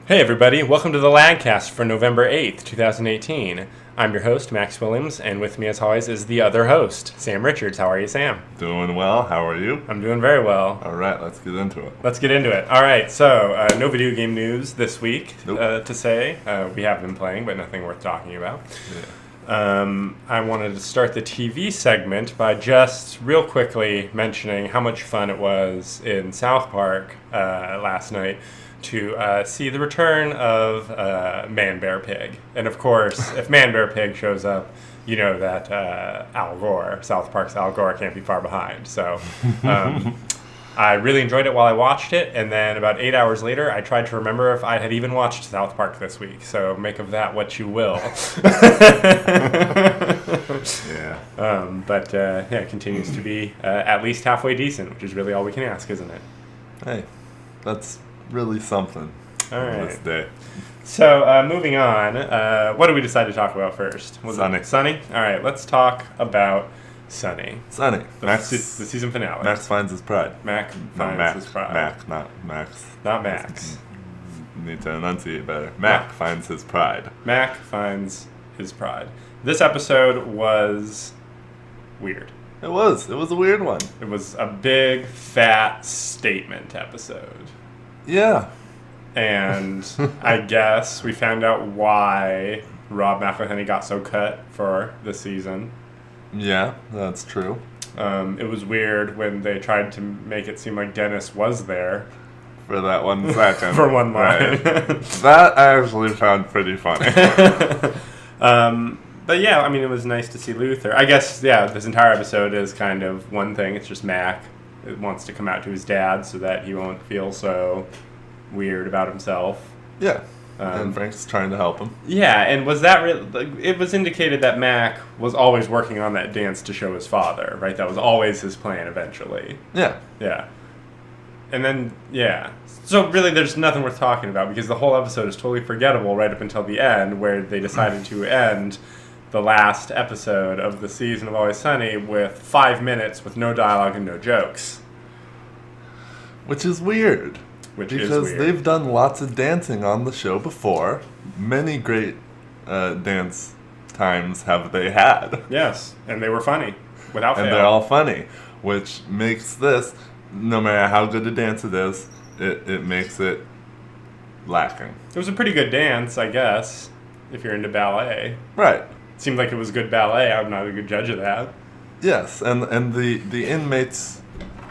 Hey everybody, welcome to the LAAGCast for November 8th, 2018. I'm your host, Max Williams, and with me as always is the other host, Sam Richards. How are you, Sam? Doing well. How are you? I'm doing very well. All right, let's get into it. All right, so no video game news this week Nope. to say. We have been playing, but nothing worth talking about. Yeah. I wanted to start the TV segment by just real quickly mentioning how much fun it was in South Park last night to see the return of Man Bear Pig. And of course, if Man Bear Pig shows up, you know that Al Gore, South Park's Al Gore, can't be far behind. So I really enjoyed it while I watched it, and then about 8 hours later, I tried to remember if I had even watched South Park this week. So make of that what you will. Yeah. But it continues to be at least halfway decent, which is really all we can ask, isn't it? Hey, that's really something. All right. This day. So, moving on, what did we decide to talk about first? Sunny. Sunny? All right, let's talk about Sunny. Sunny. The season finale. Max finds his pride. Mac Not finds Mac. his pride. Mac, not Max. Not Max. Need to enunciate better. Mac finds his pride. Mac finds his pride. This episode was weird. It was a weird one. It was a big, fat statement episode. Yeah. And I guess we found out why Rob McElhenney got so cut for this season. Yeah, that's true. It was weird when they tried to make it seem like Dennis was there. For that 1 second. For one line. Right. That I actually found pretty funny. But yeah, I mean, it was nice to see Luther. I guess, yeah, this entire episode is kind of one thing. It's just Mac. It wants to come out to his dad so that he won't feel so weird about himself. Yeah. And Frank's trying to help him. Yeah, and was that it was indicated that Mac was always working on that dance to show his father, right? That was always his plan eventually. Yeah. Yeah. And then, yeah. So really there's nothing worth talking about because the whole episode is totally forgettable right up until the end where they decided to end the last episode of the season of Always Sunny with 5 minutes with no dialogue and no jokes. Which is weird. Because they've done lots of dancing on the show before. Many great dance times have they had. Yes, and they were funny, without fail. And they're all funny, which makes this, no matter how good a dance it is, it makes it lacking. It was a pretty good dance, I guess, if you're into ballet. Right. It seemed like it was good ballet. I'm not a good judge of that. Yes, and the inmates'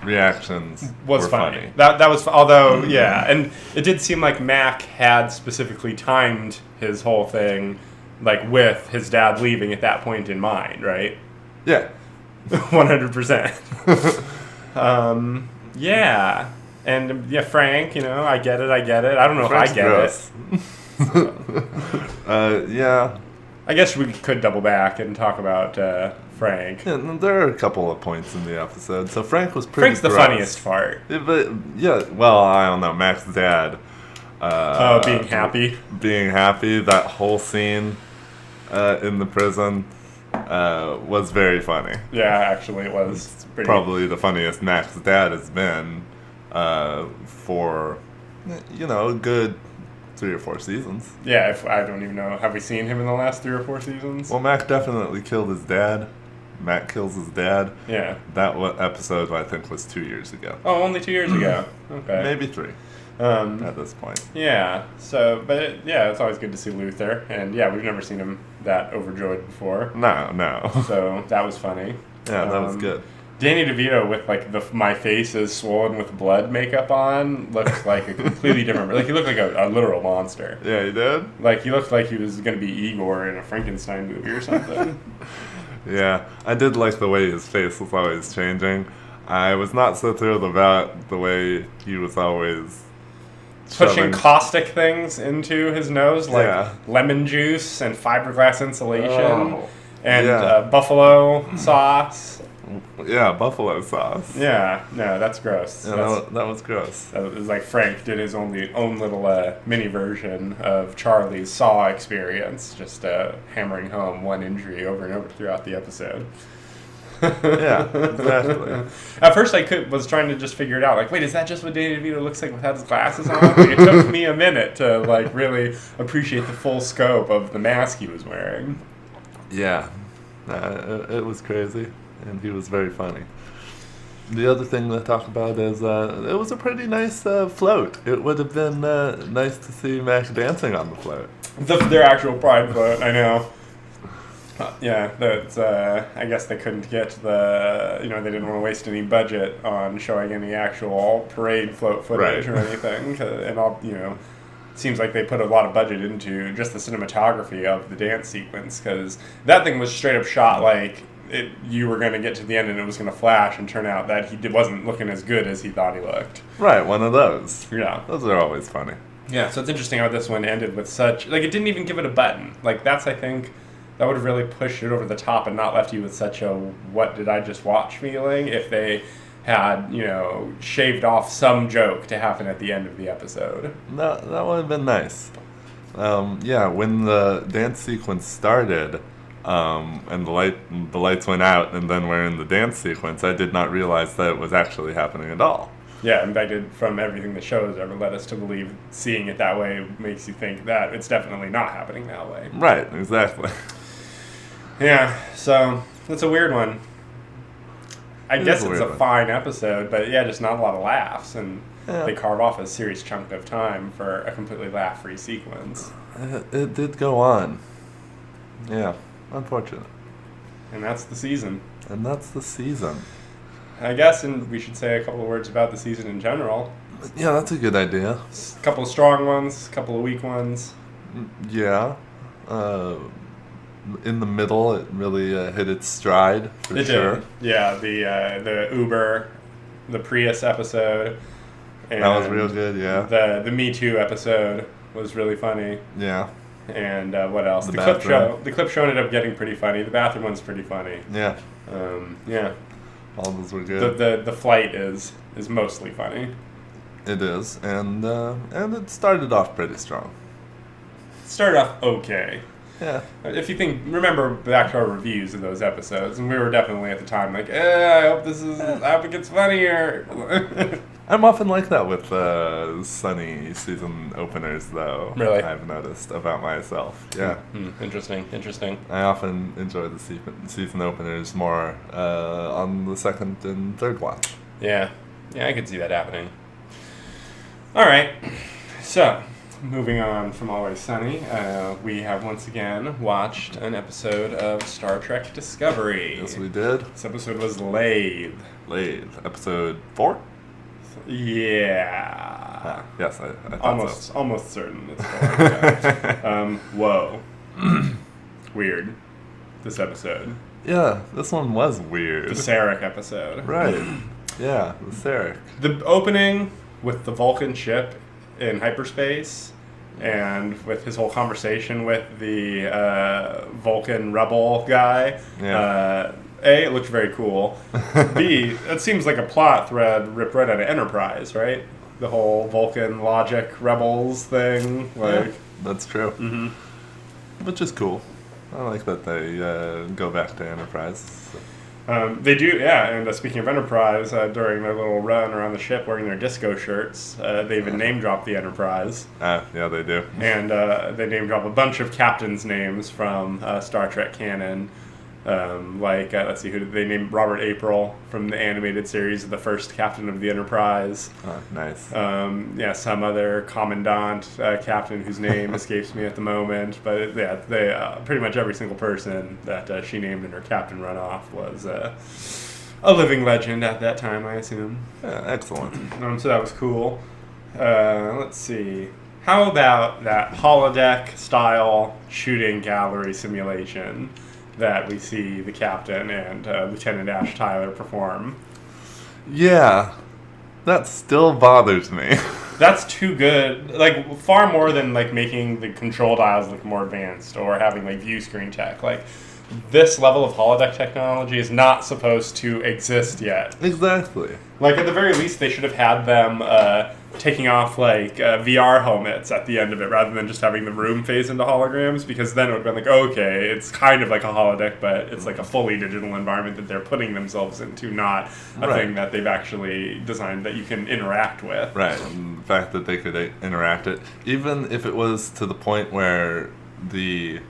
reactions was were funny. That was, although, yeah, and it did seem like Mac had specifically timed his whole thing, like with his dad leaving at that point in mind, right? Yeah. 100%. Yeah. And, yeah, Frank, I get it. I don't know Frank's if I get gross. it. Yeah. I guess we could double back and talk about Frank. Yeah, there are a couple of points in the episode. So Frank was pretty Frank's the gross. funniest part. Yeah, but, yeah, well, I don't know. Mac's dad. Being happy. Being happy. That whole scene in the prison was very funny. Yeah, actually, it was Probably the funniest Mac's dad has been for, a good 3 or 4 seasons. Yeah, I don't even know. Have we seen him in the last 3 or 4 seasons? Well, Mac definitely killed his dad. Mac kills his dad. Yeah. That episode, I think, was 2 years ago. Oh, only 2 years ago. Okay. Maybe 3 at this point. Yeah. So, but it's always good to see Luther. And yeah, we've never seen him that overjoyed before. No. So that was funny. Yeah, that was good. Danny DeVito with like my face is swollen with blood makeup on looks like a completely different. Like he looked like a literal monster. Yeah, he did. Like he looked like he was gonna be Igor in a Frankenstein movie or something. Yeah, I did like the way his face was always changing. I was not so thrilled about the way he was always pushing caustic things into his nose, like lemon juice and fiberglass insulation and buffalo sauce. Yeah, buffalo sauce. Yeah, no, that's gross. Yeah, that was gross. It was like Frank did his own little mini version of Charlie's Saw experience, just hammering home one injury over and over throughout the episode. Yeah, exactly. At first, was trying to just figure it out. Like, wait, is that just what Danny DeVito looks like without his glasses on? Like, it took me a minute to really appreciate the full scope of the mask he was wearing. Yeah, it was crazy, and he was very funny. The other thing to talk about is it was a pretty nice float. It would have been nice to see Mac dancing on the float. Their actual pride float, I know. Yeah, that's. I guess they couldn't get they didn't want to waste any budget on showing any actual parade float footage or anything, and all, seems like they put a lot of budget into just the cinematography of the dance sequence, because that thing was straight up shot like you were going to get to the end and it was going to flash and turn out that he wasn't looking as good as he thought he looked. Right, one of those. Yeah. Those are always funny. Yeah, so it's interesting how this one ended with such, it didn't even give it a button. That's, I think, that would have really pushed it over the top and not left you with such a what did I just watch feeling if they had, shaved off some joke to happen at the end of the episode. That would have been nice. When the dance sequence started and the lights went out and then we're in the dance sequence, I did not realize that it was actually happening at all. Yeah, in fact, from everything the show has ever led us to believe, seeing it that way makes you think that it's definitely not happening that way. Right, exactly. Yeah, so that's a weird one. I guess it's a fine episode, but yeah, just not a lot of laughs, and they carve off a serious chunk of time for a completely laugh-free sequence. It did go on. Yeah, unfortunate. And that's the season. I guess, and we should say a couple of words about the season in general. Yeah, that's a good idea. A couple of strong ones, a couple of weak ones. Yeah. In the middle, it really hit its stride, for sure. Did. Yeah, the Uber, the Prius episode. And that was real good, yeah. The Me Too episode was really funny. Yeah. And what else? The clip show ended up getting pretty funny. The bathroom one's pretty funny. Yeah. Yeah. All those were good. The flight is mostly funny. It is, and it started off pretty strong. Started off okay. Yeah. If you remember back to our reviews of those episodes, and we were definitely at the time like, I hope it gets funnier. I'm often like that with sunny season openers, though. Really? I've noticed about myself. Yeah. Interesting. I often enjoy the season openers more on the second and third watch. Yeah, I could see that happening. All right, so moving on from Always Sunny, we have once again watched an episode of Star Trek Discovery. Yes, we did. This episode was Lethe. Episode 4? Yeah. Yes, I thought so. Almost certain it's 4. Yeah. Whoa. Weird. This episode. Yeah, this one was weird. The Sarek episode. Right. Yeah, the Sarek. The opening with the Vulcan ship in hyperspace, and with his whole conversation with the Vulcan rebel guy. Yeah. A, it looked very cool. B, it seems like a plot thread ripped right out of Enterprise, right? The whole Vulcan logic rebels thing. Yeah, that's true. Mm-hmm. Which is cool. I like that they go back to Enterprise. They do, yeah. And speaking of Enterprise, during their little run around the ship wearing their disco shirts, they even name-drop the Enterprise. Yeah, they do. And they name-drop a bunch of captains' names from Star Trek canon. Let's see, who did they name? Robert April from the animated series, the first captain of the Enterprise. Oh, nice. Some other commandant captain whose name escapes me at the moment. But they pretty much every single person that she named in her captain runoff was a living legend at that time, I assume. Yeah, excellent. So that was cool. Let's see. How about that holodeck-style shooting gallery simulation that we see the captain and Lieutenant Ash Tyler perform? Yeah, that still bothers me. That's too good. Far more than making the control dials look more advanced or having view screen tech. this level of holodeck technology is not supposed to exist yet. Exactly. Like, at the very least, they should have had them taking off, like, VR helmets at the end of it, rather than just having the room phase into holograms, because then it would have been like, okay, it's kind of like a holodeck, but it's like a fully digital environment that they're putting themselves into, not a thing that they've actually designed that you can interact with. Right, and the fact that they could interact it, even if it was to the point where it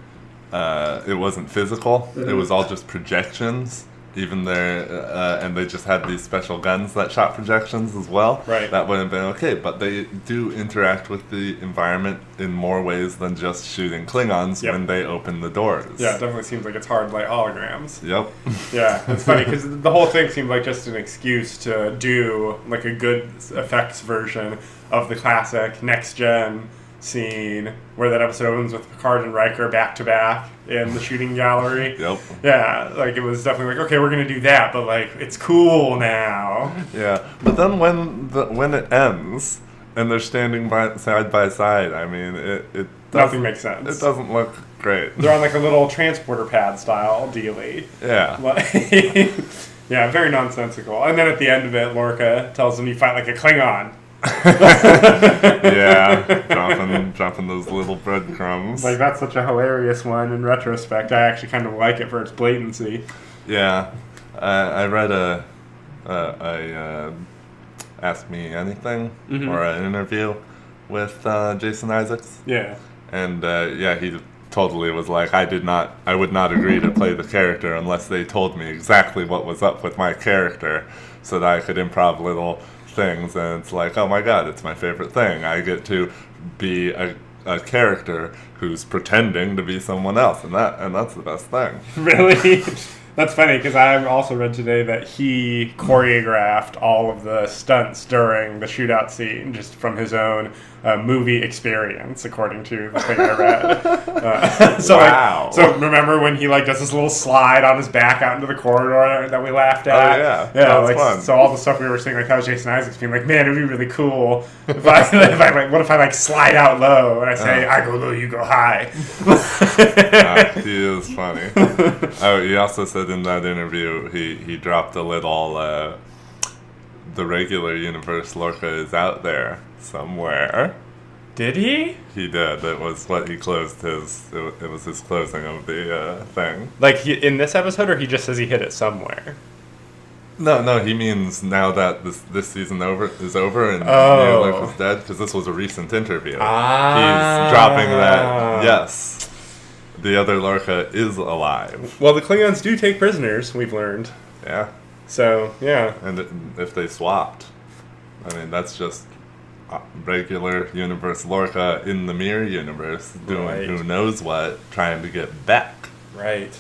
wasn't physical, it was all just projections. Even there, and they just had these special guns that shot projections as well. Right. That would have been okay, but they do interact with the environment in more ways than just shooting Klingons when they open the doors. Yeah, it definitely seems like it's hard light holograms. Yep. Yeah, it's funny because the whole thing seemed like just an excuse to do like a good effects version of the classic next gen scene where that episode opens with Picard and Riker back to back in the shooting gallery. Yep. Yeah, like it was definitely like, okay, we're gonna do that, but like it's cool now. Yeah, but then when it ends and they're standing side by side, I mean, it nothing makes sense. It doesn't look great. They're on like a little transporter pad style dealy. Yeah. Like, yeah, very nonsensical. And then at the end of it, Lorca tells them you fight like a Klingon. Yeah, dropping those little breadcrumbs. Like, that's such a hilarious one in retrospect. I actually kind of like it for its blatancy. Yeah, I read a Ask Me Anything or an interview with Jason Isaacs. Yeah. And he totally was like, I would not agree to play the character unless they told me exactly what was up with my character so that I could improv little things. And it's like, oh my god, it's my favorite thing. I get to be a character who's pretending to be someone else, and that's the best thing. Really? That's funny, because I also read today that he choreographed all of the stunts during the shootout scene just from his own movie experience, according to the thing I read. Wow. So remember when he does this little slide on his back out into the corridor that we laughed at? Oh yeah, Yeah, that's fun. So all the stuff we were seeing, that was Jason Isaacs being like, man, it'd be really cool if I what if I slide out low and I say, I go low, you go high. He is funny. Oh, he also said in that interview he dropped a little the regular universe Lorca is out there somewhere. Did he? He did. It was what he closed his. It was his closing of the thing. Like in this episode, or he just says he hit it somewhere? No. He means now that this season is over and Lorca's dead, because this was a recent interview. He's dropping that. Yes, the other Lorca is alive. Well, the Klingons do take prisoners. We've learned. Yeah. So yeah. And if they swapped, I mean, that's just regular universe Lorca in the mirror universe doing who knows what, trying to get back. Right.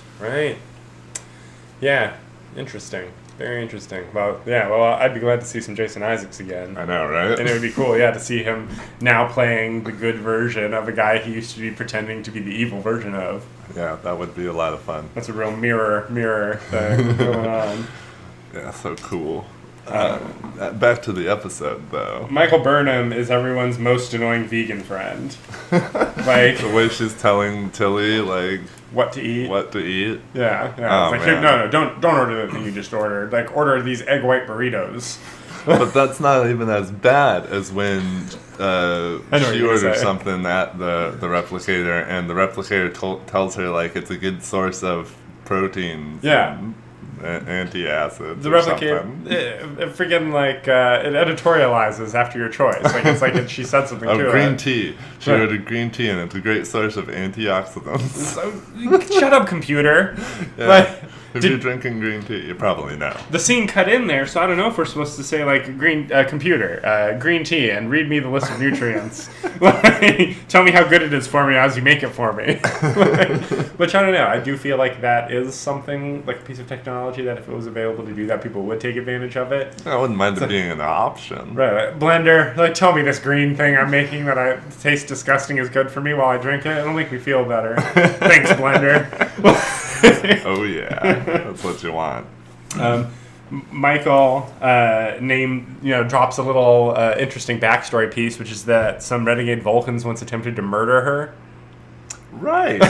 Yeah, interesting. Very interesting. Well, I'd be glad to see some Jason Isaacs again. I know, right? And it would be cool, to see him now playing the good version of a guy he used to be pretending to be the evil version of. Yeah, that would be a lot of fun. That's a real mirror thing going on. Yeah, so cool. Back to the episode, though. Michael Burnham is everyone's most annoying vegan friend. The way she's telling Tilly, what to eat. Yeah. Oh, it's like, no, don't order the thing you just ordered. Order these egg white burritos. But that's not even as bad as when she orders something at the replicator, and the replicator tells her it's a good source of proteins. Yeah. Anti-acids. The replicator, freaking it editorializes after your choice. She said something to it. Green tea. She ordered green tea, and it's a great source of antioxidants. So, shut up, computer. Yeah. If you're drinking green tea, you probably know. The scene cut in there, so I don't know if we're supposed to say green computer, green tea, and read me the list of nutrients. Tell me how good it is for me as you make it for me. Which I don't know. I do feel like that is something, a piece of technology that if it was available to do that, people would take advantage of it. I wouldn't mind it being an option. Right. Blender, tell me this green thing I'm making that tastes disgusting is good for me while I drink it. It'll make me feel better. Thanks, Blender. Oh yeah, that's what you want. Michael drops a little interesting backstory piece, which is that some renegade Vulcans once attempted to murder her. Right.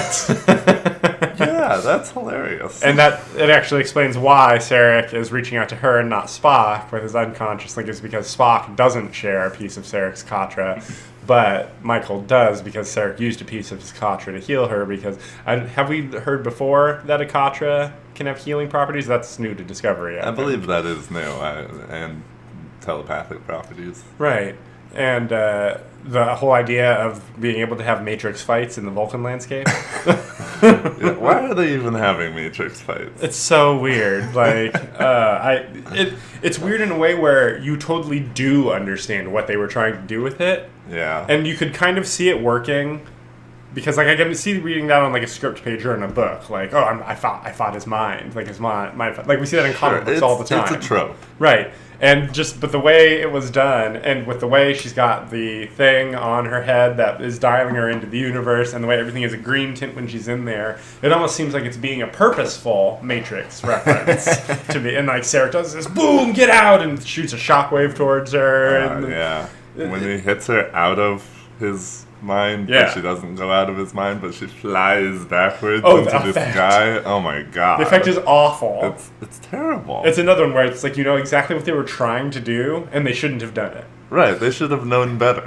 Yeah, that's hilarious. And that it actually explains why Sarek is reaching out to her and not Spock with his unconscious link, is because Spock doesn't share a piece of Sarek's Katra, but Michael does, because Sarek used a piece of his Katra to heal her. Because have we heard before that a Katra can have healing properties? That's new to Discovery. I believe that is new, and telepathic properties. Right. And the whole idea of being able to have Matrix fights in the Vulcan landscape. Yeah, why are they even having Matrix fights? It's so weird. Like, it's weird in a way where you totally do understand what they were trying to do with it. Yeah. And you could kind of see it working. Because, like, I can see reading that on, like, a script page or in a book. Like, oh, I fought his mind. Like, his mind. Like, we see that in comic books all the time. It's a trope. Right. And but the way it was done, and with the way she's got the thing on her head that is dialing her into the universe, and the way everything is a green tint when she's in there, it almost seems like it's being a purposeful Matrix reference to me. And, like, Sarek does this, boom, get out, and shoots a shockwave towards her. Yeah. When he hits her out of his mind, but she doesn't go out of his mind, but she flies backwards into the sky. Oh my god. The effect is awful. It's terrible. It's another one where it's like, you know exactly what they were trying to do, and they shouldn't have done it. Right, they should have known better.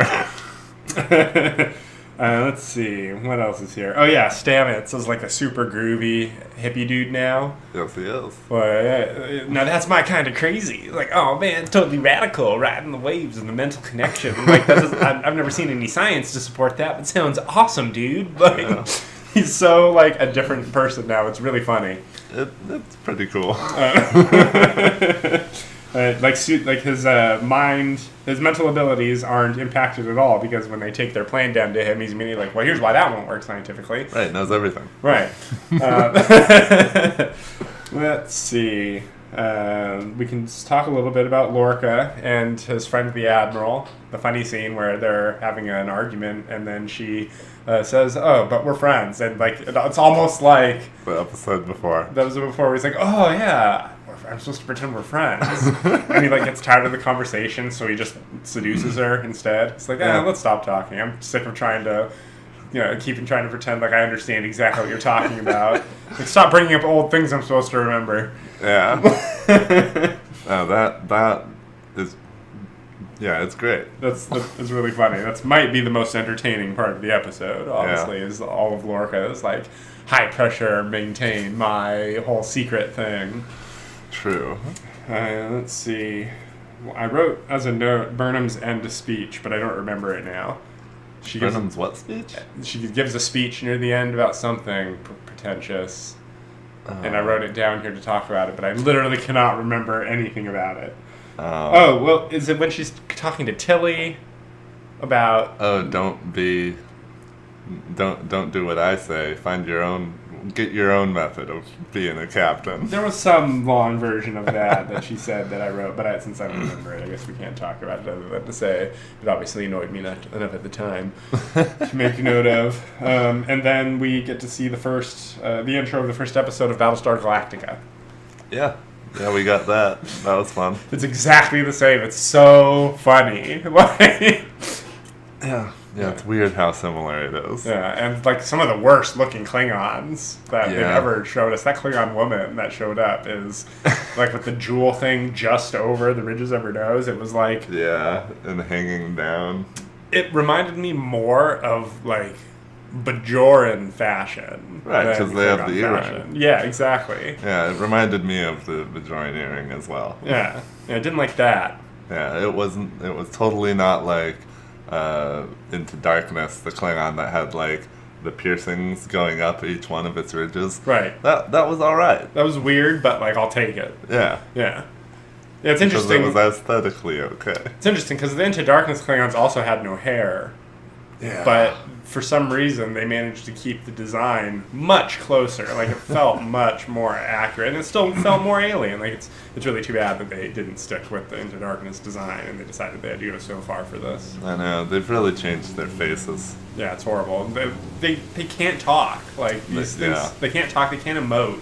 Let's see, what else is here? Oh yeah, Stamets is like a super groovy hippie dude now. Yes, he is. Well, now that's my kind of crazy. Like, oh man, totally radical, riding the waves and the mental connection. Like, I've never seen any science to support that, but sounds awesome, dude. Like, he's so like a different person now. It's really funny. It's pretty cool. Like his mind, his mental abilities aren't impacted at all, because when they take their plane down to him, he's immediately like, well, here's why that won't work scientifically. Right, knows everything. Right. Let's see. We can talk a little bit about Lorca and his friend the Admiral. The funny scene where they're having an argument, and then she says, "Oh, but we're friends," and like it's almost like the episode before. That was before. Where he's like, "Oh yeah, I'm supposed to pretend we're friends," and he like gets tired of the conversation, so he just seduces her instead. It's like, let's stop talking. I'm sick of trying to. Trying to pretend like I understand exactly what you're talking about. Like, stop bringing up old things I'm supposed to remember. Yeah. That is... Yeah, it's great. That's really funny. That might be the most entertaining part of the episode, honestly, is all of Lorca's, like, high pressure, maintain my whole secret thing. True. Let's see. I wrote as a note Burnham's end of speech, but I don't remember it now. Burnham's what speech? She gives a speech near the end about something pretentious. And I wrote it down here to talk about it, but I literally cannot remember anything about it. Well, is it when she's talking to Tilly about... Oh, don't do what I say. Get your own method of being a captain. There was some long version of that she said that I wrote, but since I don't remember it, I guess we can't talk about it other than to say it obviously annoyed me enough at the time to make note of. And then we get to see the intro of the first episode of Battlestar Galactica. Yeah, we got that. That was fun. It's exactly the same. It's so funny. Yeah, it's weird how similar it is. Yeah, and like some of the worst looking Klingons that they've ever showed us. That Klingon woman that showed up is like with the jewel thing just over the ridges of her nose. It was like... Yeah, and hanging down. It reminded me more of like Bajoran fashion. Right, because they have the earring. Yeah, exactly. Yeah, it reminded me of the Bajoran earring as well. Yeah, I didn't like that. Yeah, it was totally not like... Into Darkness, the Klingon that had like the piercings going up each one of its ridges. Right. That was all right. That was weird, but like I'll take it. Yeah. Yeah. Yeah, it's interesting. Because it was aesthetically okay. It's interesting because the Into Darkness Klingons also had no hair. Yeah. But for some reason, they managed to keep the design much closer. Like, it felt much more accurate, and it still felt more alien. Like, it's really too bad that they didn't stick with the Into Darkness design, and they decided they had to go so far for this. I know. They've really changed their faces. Yeah, it's horrible. They can't talk. Like, these things, they can't talk, they can't emote.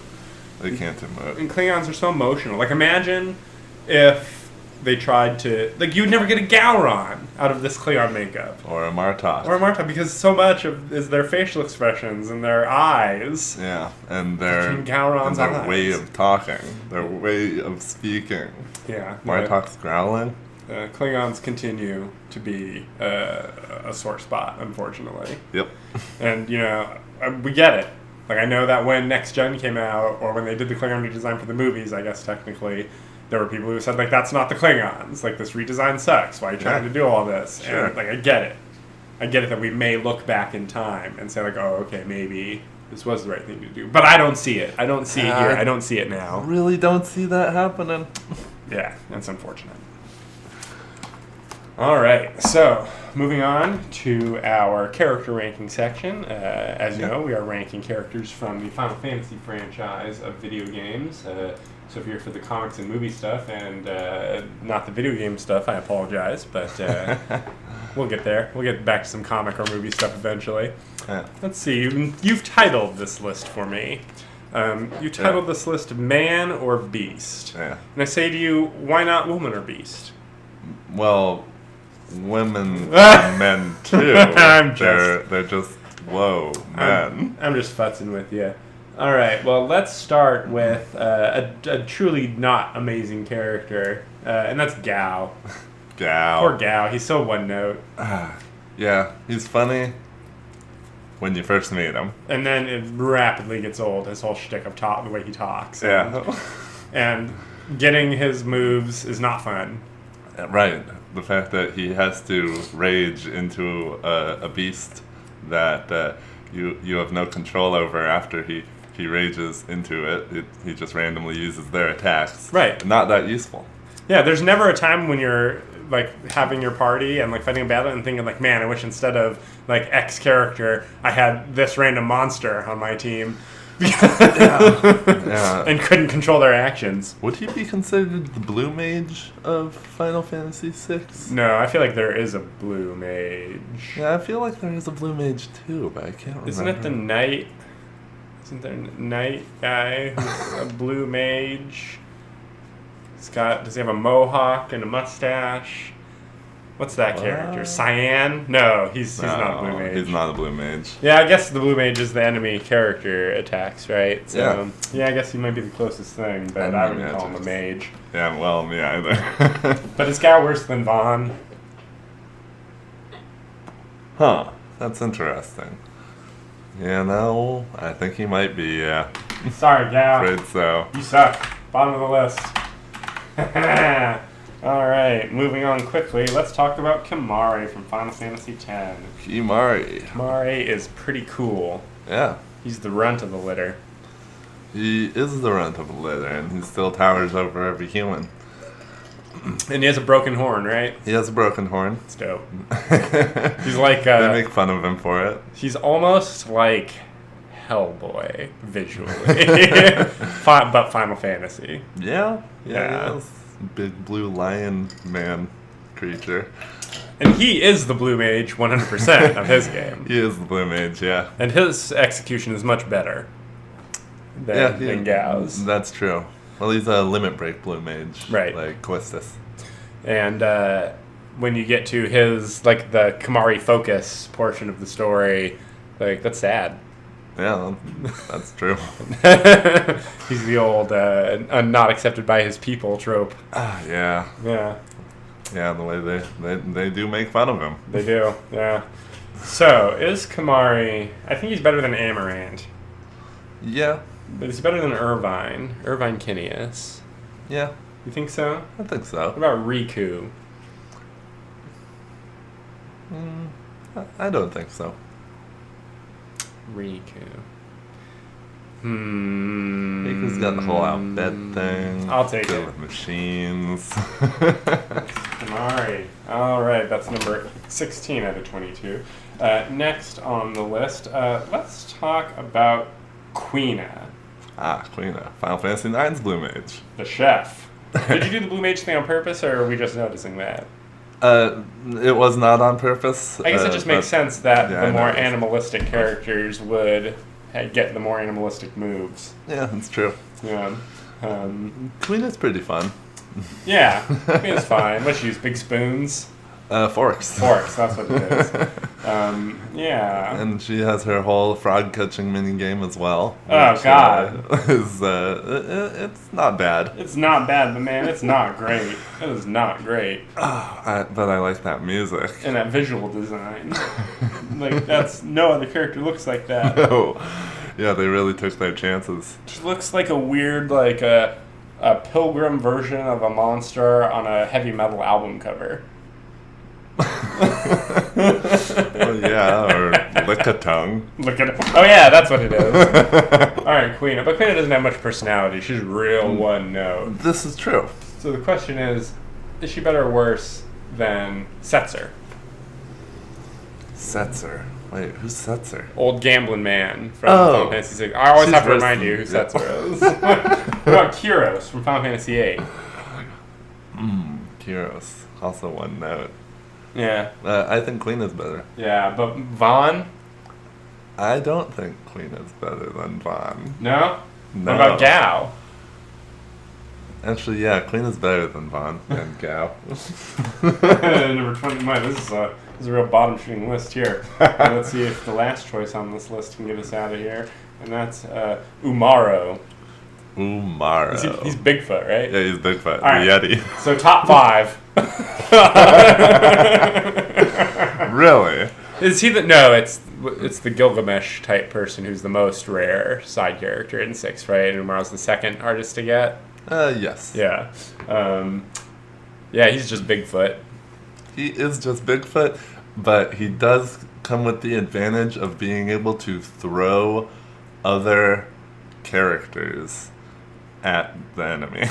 They can't emote. And Klingons are so emotional. Like, imagine if they tried to... Like, you would never get a Gowron out of this Klingon makeup. Or a Martok. Or a Martok, because so much is their facial expressions and their eyes. Yeah, and their eyes. way of talking, their way of speaking. Yeah. Martok's growling. Klingons continue to be a sore spot, unfortunately. Yep. And, we get it. Like, I know that when Next Gen came out, or when they did the Klingon redesign for the movies, I guess technically, there were people who said, like, that's not the Klingons. Like, this redesign sucks. Why are you trying to do all this? Sure. And, like, I get it. I get it that we may look back in time and say, like, oh, okay, maybe this was the right thing to do. But I don't see it. I don't see it here. I don't see it now. Really don't see that happening. Yeah, that's unfortunate. All right, so moving on to our character ranking section. As you know, we are ranking characters from the Final Fantasy franchise of video games. So if you're for the comics and movie stuff and not the video game stuff, I apologize, but we'll get there. We'll get back to some comic or movie stuff eventually. Yeah. Let's see, you've titled this list for me. You titled this list Man or Beast. Yeah. And I say to you, why not Woman or Beast? Well, women and men too. They're just whoa, men. I'm just futzing with you. All right. Well, let's start with a truly not amazing character, and that's Gao. Gao. Poor Gao. He's so one note. Yeah, he's funny when you first meet him, and then it rapidly gets old. His whole shtick of the way he talks. And getting his moves is not fun. Right. The fact that he has to rage into a beast that you have no control over after he rages into it. He just randomly uses their attacks. Right. Not that useful. Yeah, there's never a time when you're like having your party and like fighting a battle and thinking like, man, I wish instead of like X character, I had this random monster on my team. Yeah. And couldn't control their actions. Would he be considered the blue mage of Final Fantasy VI? No, I feel like there is a blue mage. Yeah, I feel like there is a blue mage too, but I can't remember. Isn't it the knight? Isn't there a knight guy who's a blue mage? Does he have a mohawk and a mustache? What's that character? Cyan? No, he's not a blue mage. He's not a blue mage. Yeah, I guess the blue mage is the enemy character attacks, right? So, yeah, I guess he might be the closest thing, but I wouldn't call him a mage. Yeah, well, me either. But is Gao worse than Vaughn? Huh, that's interesting. Yeah, no, I think he might be, yeah. Sorry, Gao. Afraid so. You suck. Bottom of the list. Alright, moving on quickly, let's talk about Kimahri from Final Fantasy X. Kimahri is pretty cool. Yeah. He's the runt of the litter. He is the runt of the litter, and he still towers over every human. And he has a broken horn, right? He has a broken horn. It's dope. He's like... they make fun of him for it. He's almost like Hellboy, visually. But Final Fantasy. Yeah. He is. Big blue lion man creature. And he is the blue mage 100% of his game. He is the blue mage, yeah. And his execution is much better than Gao's. That's true. Well, he's a limit break blue mage. Right. Like Quistis. And when you get to his, like, the Kimahri focus portion of the story, like, that's sad. Yeah, that's true. He's the old not accepted by his people trope. Yeah. Yeah. Yeah, the way they do make fun of him. They do, yeah. So, is Kimahri... I think he's better than Amarant. Yeah. But he's better than Irvine Kinneas. Yeah. You think so? I think so. What about Riku? I don't think so. Riku. Riku's got the whole outfit thing. I'll take it. With machines. Kimahri. All right, that's number 16 out of 22. Next on the list, let's talk about Quina. Quina. Final Fantasy IX's Blue Mage. The chef. Did you do the Blue Mage thing on purpose, or are we just noticing that? It was not on purpose. I guess it just makes sense that the more animalistic characters would get the more animalistic moves. Yeah, that's true. Yeah. Quina's pretty fun. Yeah, Quina's fine. Let's use big spoons. Forks. Forks, that's what it is. Yeah. And she has her whole frog catching mini game as well. Oh, God. It's not bad. It's not bad, but man, it's not great. It is not great. But I like that music. And that visual design. Like, no other character looks like that. No. Yeah, they really took their chances. She looks like a weird, like a pilgrim version of a monster on a heavy metal album cover. Well, yeah, or lick a tongue. Oh yeah, that's what it is. Alright, Quina. But Quina doesn't have much personality. She's real one note. This is true. So the question is she better or worse than Setzer? Setzer. Wait, who's Setzer? Old gambling man from Final Fantasy VI. I always have to remind you who Setzer is. What about Kyros from Final Fantasy VIII? Kyros. Also one note. Yeah. I think Queen is better. Yeah, but Vaughn? I don't think Queen is better than Vaughn. No? No. What about Gao? Actually, yeah, Queen is better than Vaughn and Gao. Number 20. This is a real bottom-shooting list here. Let's see if the last choice on this list can get us out of here. And that's Umaro. Umaro. He's Bigfoot, right? Yeah, he's Bigfoot. All right. The Yeti. So top 5. Really? Is he the... No, it's the Gilgamesh type person who's the most rare side character in 6, right? And Umaro's the second hardest to get. Yes. Yeah. Yeah, he's just Bigfoot. He is just Bigfoot, but he does come with the advantage of being able to throw other characters at the enemy.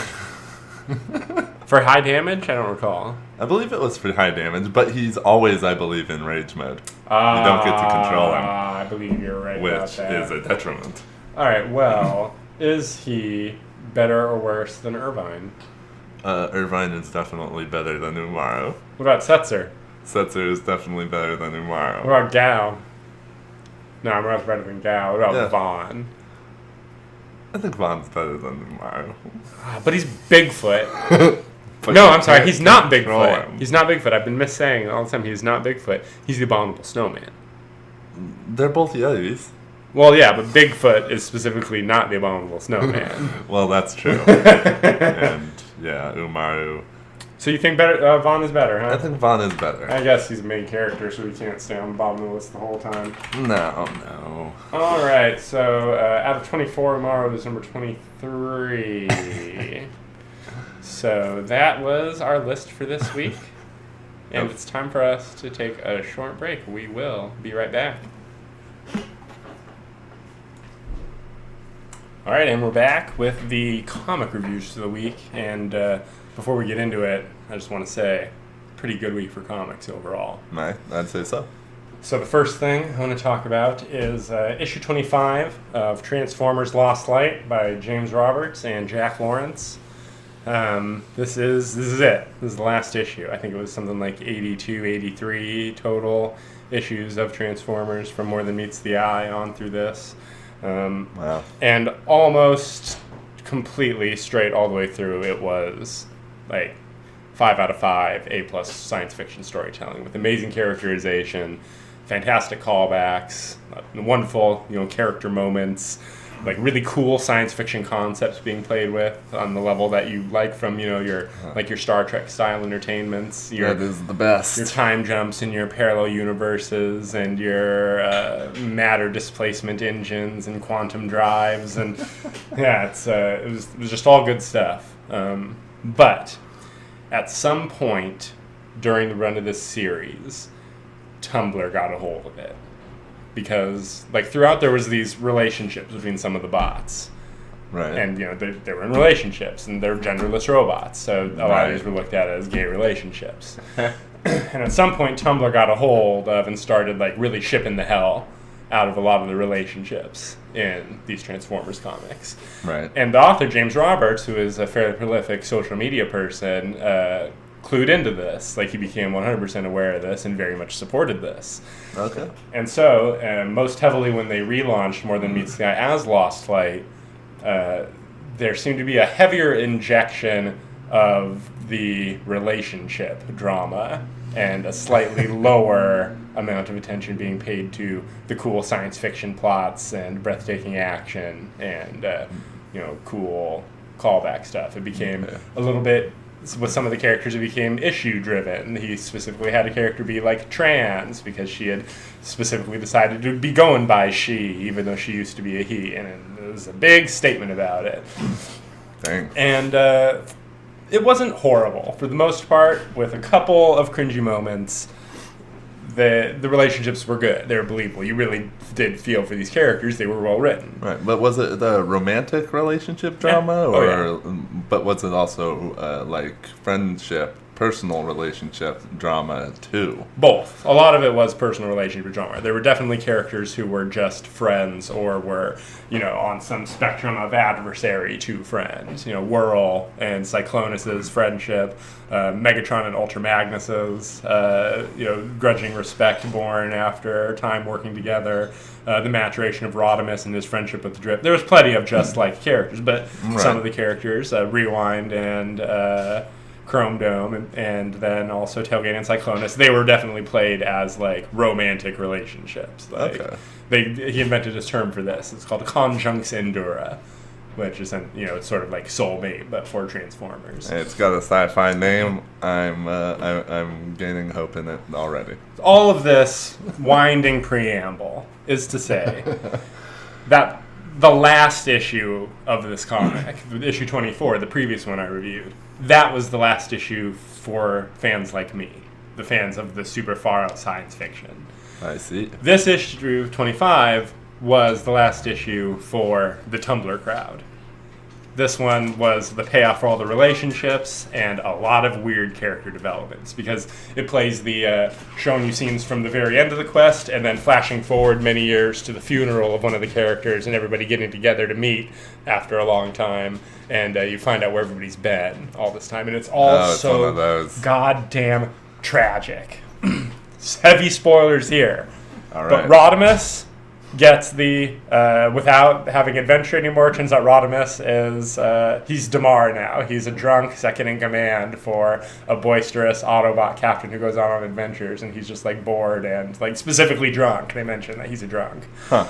For high damage? I don't recall. I believe it was for high damage, but he's always, I believe, in rage mode. You don't get to control him. I believe you're right about Which that. is a detriment. Alright, well, is he better or worse than Irvine? Irvine is definitely better than Umaro. What about Setzer? Setzer is definitely better than Umaro. What about Gao? No, Umaro's better than Gao. What about Vaughn? I think Vaughn's better than Umaro. But he's Bigfoot. No, I'm sorry, he's not Bigfoot. Him. He's not Bigfoot. I've been missaying it all the time. He's not Bigfoot. He's the abominable snowman. They're both Yetis. Well, yeah, but Bigfoot is specifically not the abominable snowman. Well, that's true. And, yeah, Umaru. So you think Vaughn is better, huh? I think Vaughn is better. I guess he's a main character, so he can't stay on the bottom of the list the whole time. No. All right, so out of 24, Umaru is number 23. So that was our list for this week. And it's time for us to take a short break. We will be right back. All right, and we're back with the comic reviews for the week. And before we get into it, I just want to say, pretty good week for comics overall. I'd say so. So the first thing I want to talk about is issue 25 of Transformers Lost Light by James Roberts and Jack Lawrence. This is it. This is the last issue. I think it was something like 82, 83 total issues of Transformers from More Than Meets the Eye on through this. Wow. And almost completely straight all the way through, it was like 5 out of 5 A+ science fiction storytelling with amazing characterization, fantastic callbacks, wonderful character moments, like really cool science fiction concepts being played with on the level that you like from your Star Trek style entertainments. That is the best. Your time jumps and your parallel universes and your matter displacement engines and quantum drives and yeah, it was just all good stuff. But at some point during the run of this series, Tumblr got a hold of it. Because throughout there was these relationships between some of the bots, right? And they were in relationships, and they're genderless robots, so a lot of these were looked at as gay relationships. And at some point, Tumblr got a hold of and started really shipping the hell out of a lot of the relationships in these Transformers comics. Right. And the author James Roberts, who is a fairly prolific social media person, clued into this. He became 100% aware of this and very much supported this. Okay. And so, most heavily when they relaunched More Than Meets the Eye as Lost Light, there seemed to be a heavier injection of the relationship drama and a slightly lower amount of attention being paid to the cool science fiction plots and breathtaking action and cool callback stuff. It became a little bit, with some of the characters, it became issue driven. He specifically had a character be like trans because she had specifically decided to be going by she, even though she used to be a he, and it was a big statement about it. Dang. And it wasn't horrible for the most part, with a couple of cringy moments. The relationships were good. They were believable. You really did feel for these characters. They were well written. Right, but was it the romantic relationship drama, but was it also like friendship, personal relationship drama too? Both. A lot of it was personal relationship drama. There were definitely characters who were just friends or were, on some spectrum of adversary to friends. Whirl and Cyclonus's friendship, Megatron and Ultra Magnus's, grudging respect born after time working together, the maturation of Rodimus and his friendship with the Drip. There was plenty of just like characters, but some of the characters, Rewind and Chrome Dome, and then also Tailgate and Cyclonus, they were definitely played as like romantic relationships. He invented his term for this. It's called conjunx endura, which is it's sort of like soulmate but for Transformers. It's got a sci-fi name. I'm gaining hope in it already. All of this winding preamble is to say that the last issue of this comic, issue 24, the previous one I reviewed, that was the last issue for fans like me, the fans of the super far out science fiction. I see. This issue 25 was the last issue for the Tumblr crowd. This one was the payoff for all the relationships and a lot of weird character developments, because it plays the showing you scenes from the very end of the quest and then flashing forward many years to the funeral of one of the characters and everybody getting together to meet after a long time, and you find out where everybody's been all this time, and it's all so goddamn tragic. Heavy spoilers here. All right. But Rodimus gets the, without having adventure anymore, turns out Rodimus is, he's Damar now. He's a drunk second in command for a boisterous Autobot captain who goes on adventures, and he's just, like, bored and, like, specifically drunk. They mention that he's a drunk. Huh.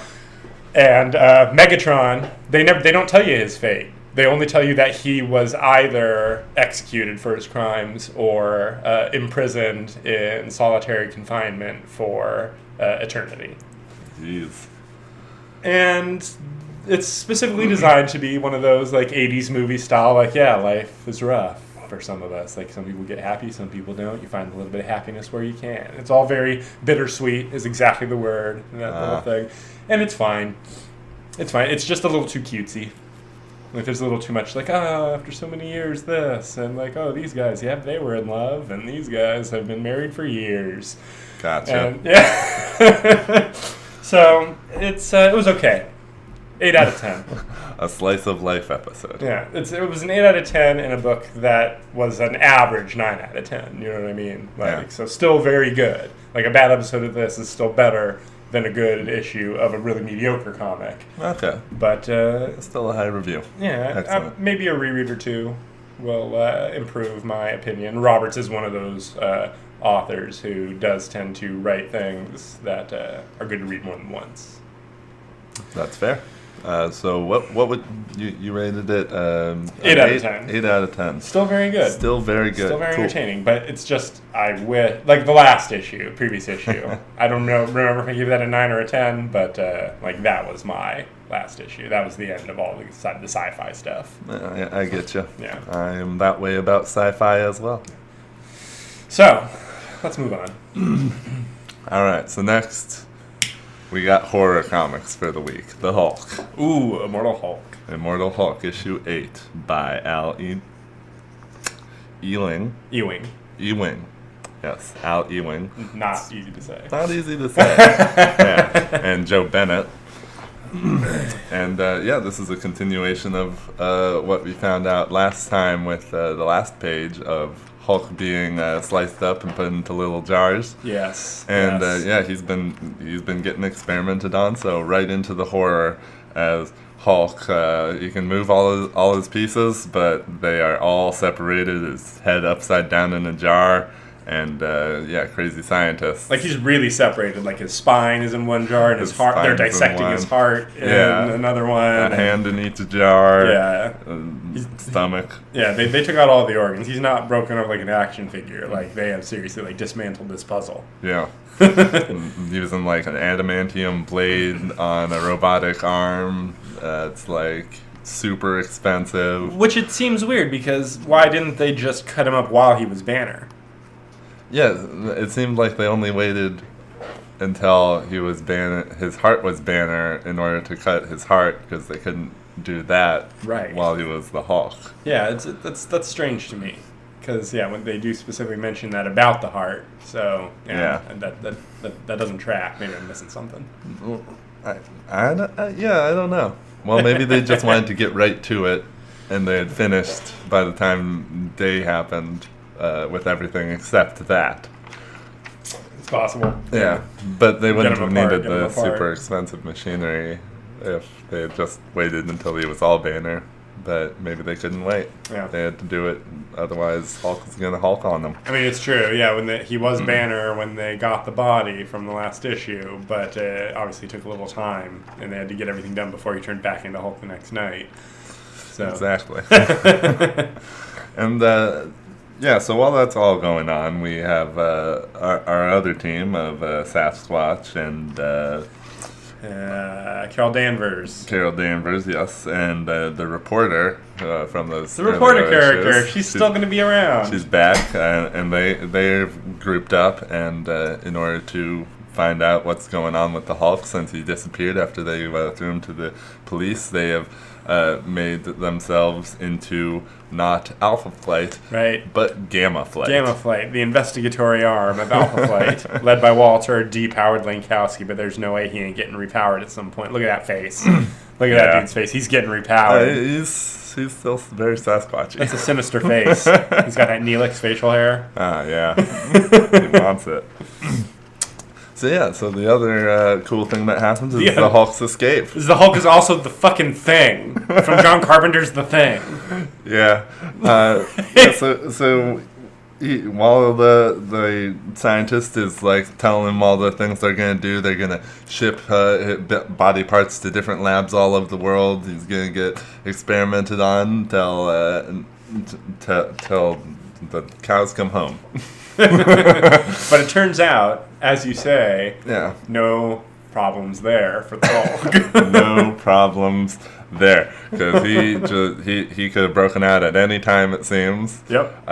And Megatron, they don't tell you his fate. They only tell you that he was either executed for his crimes or imprisoned in solitary confinement for eternity. Jeez. And it's specifically designed to be one of those like 80s movie style, like, yeah, life is rough for some of us. Like, some people get happy, some people don't. You find a little bit of happiness where you can. It's all very bittersweet is exactly the word in that little thing. And it's fine. It's fine. It's just a little too cutesy. Like, there's a little too much, like, after so many years, this, and like, these guys, yeah, they were in love, and these guys have been married for years. Gotcha. And, yeah. So, it was okay. 8 out of 10. A slice of life episode. Yeah, it was an 8 out of 10 in a book that was an average 9 out of 10, you know what I mean? So still very good. Like, a bad episode of this is still better than a good issue of a really mediocre comic. Okay. But still a high review. Yeah, maybe a reread or two will improve my opinion. Roberts is one of those authors who does tend to write things that are good to read more than once. That's fair. So what would you rated it? 8 out of 10. 8 out of 10. Still very good. Still very good. Still very entertaining. But it's just like the last issue, previous issue. I don't remember if I gave that a 9 or a 10, but like that was my last issue. That was the end of all the sci-fi stuff. I get you. Yeah. I am that way about sci-fi as well. So, let's move on. All right. So next, we got horror comics for the week. The Hulk. Ooh, Immortal Hulk. Immortal Hulk, issue 8 by Al Ewing. Ewing. Yes, Al Ewing. Not easy to say. Not easy to say. Yeah. And Joe Bennett. And this is a continuation of what we found out last time with the last page of Hulk being sliced up and put into little jars. Yes. And he's been getting experimented on. So right into the horror as Hulk, you can move all his pieces, but they are all separated. His head upside down in a jar, and crazy scientists. Like he's really separated. Like his spine is in one jar, and his heart. They're dissecting his heart in another one. A hand in each jar. Yeah. Stomach. Yeah, they took out all the organs. He's not broken up like an action figure. Like they have seriously like dismantled this puzzle. Yeah. Using like an adamantium blade on a robotic arm. It's like super expensive. Which it seems weird because why didn't they just cut him up while he was Banner? Yeah, it seemed like they only waited until he was Banner. His heart was Banner in order to cut his heart because they couldn't do that while he was the Hulk. Yeah, that's strange to me. Because when they do specifically mention that about the heart, so and that doesn't track. Maybe I'm missing something. I don't know. Well, maybe they just wanted to get right to it, and they had finished by the time day happened with everything except that. It's possible. Yeah, but they wouldn't have needed the super expensive machinery if they had just waited until he was all Banner. But maybe they couldn't wait. Yeah. They had to do it, otherwise Hulk was going to Hulk on them. I mean, it's true, when he was Banner when they got the body from the last issue, but obviously took a little time, and they had to get everything done before he turned back into Hulk the next night. So. Exactly. And, so while that's all going on, we have our other team of Sasquatch and... Carol Danvers. Carol Danvers, yes, and the reporter from those. The reporter character. She's still going to be around. She's back, and they've grouped up, and in order to find out what's going on with the Hulk since he disappeared after they threw him to the police, they have made themselves into not Alpha Flight, right, but Gamma Flight. Gamma Flight, the investigatory arm of Alpha Flight, led by Walter depowered Lankowski, but there's no way he ain't getting repowered at some point. Look at that face. Look at that dude's face. He's getting repowered. He's still very Sasquatchy. That's a sinister face. He's got that Neelix facial hair. Yeah. He wants it. So the other cool thing that happens is the Hulk's escape. The Hulk is also the fucking Thing from John Carpenter's The Thing. Yeah. While the scientist is like telling him all the things they're gonna do, they're gonna ship body parts to different labs all over the world. He's gonna get experimented on till the cows come home. But it turns out, as you say, no problems there for the Hulk. No problems there, because he could have broken out at any time, it seems. Yep.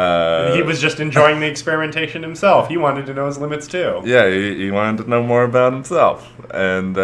He was just enjoying the experimentation himself. He wanted to know his limits too. Yeah, he wanted to know more about himself, and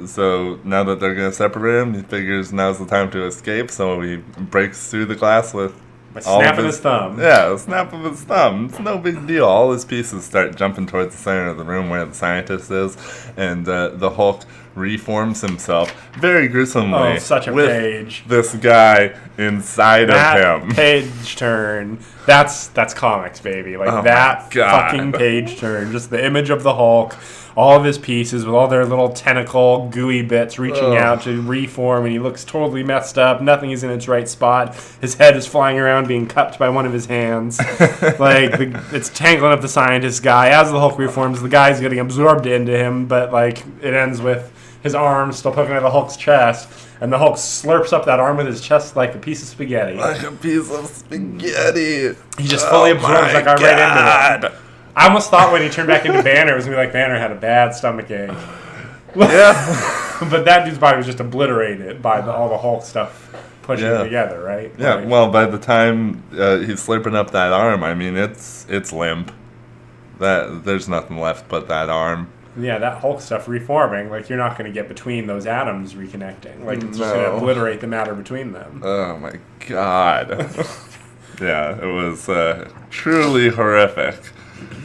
so now that they're going to separate him, he figures now's the time to escape. So he breaks through the glass with. Snap of his thumb. Yeah, a snap of his thumb. It's no big deal. All his pieces start jumping towards the center of the room where the scientist is, and the Hulk reforms himself very gruesomely. Oh, such a with page. This guy inside of him. Page turn. That's comics, baby. Like that fucking page turn. Just the image of the Hulk. All of his pieces with all their little tentacle, gooey bits reaching out to reform, and he looks totally messed up. Nothing is in its right spot. His head is flying around being cupped by one of his hands. It's tangling up the scientist guy. As the Hulk reforms, the guy's getting absorbed into him, but it ends with his arm still poking at the Hulk's chest, and the Hulk slurps up that arm with his chest like a piece of spaghetti. Like a piece of spaghetti. He just fully absorbs that guy right into it. I almost thought when he turned back into Banner, it was going to be like Banner had a bad stomach ache. Yeah. But that dude's body was just obliterated by all the Hulk stuff pushing it together, right? Yeah, well, by the time he's slurping up that arm, I mean, it's limp. There's nothing left but that arm. Yeah, that Hulk stuff reforming, you're not going to get between those atoms reconnecting. It's just going to obliterate the matter between them. Oh, my God. Yeah, it was truly horrific.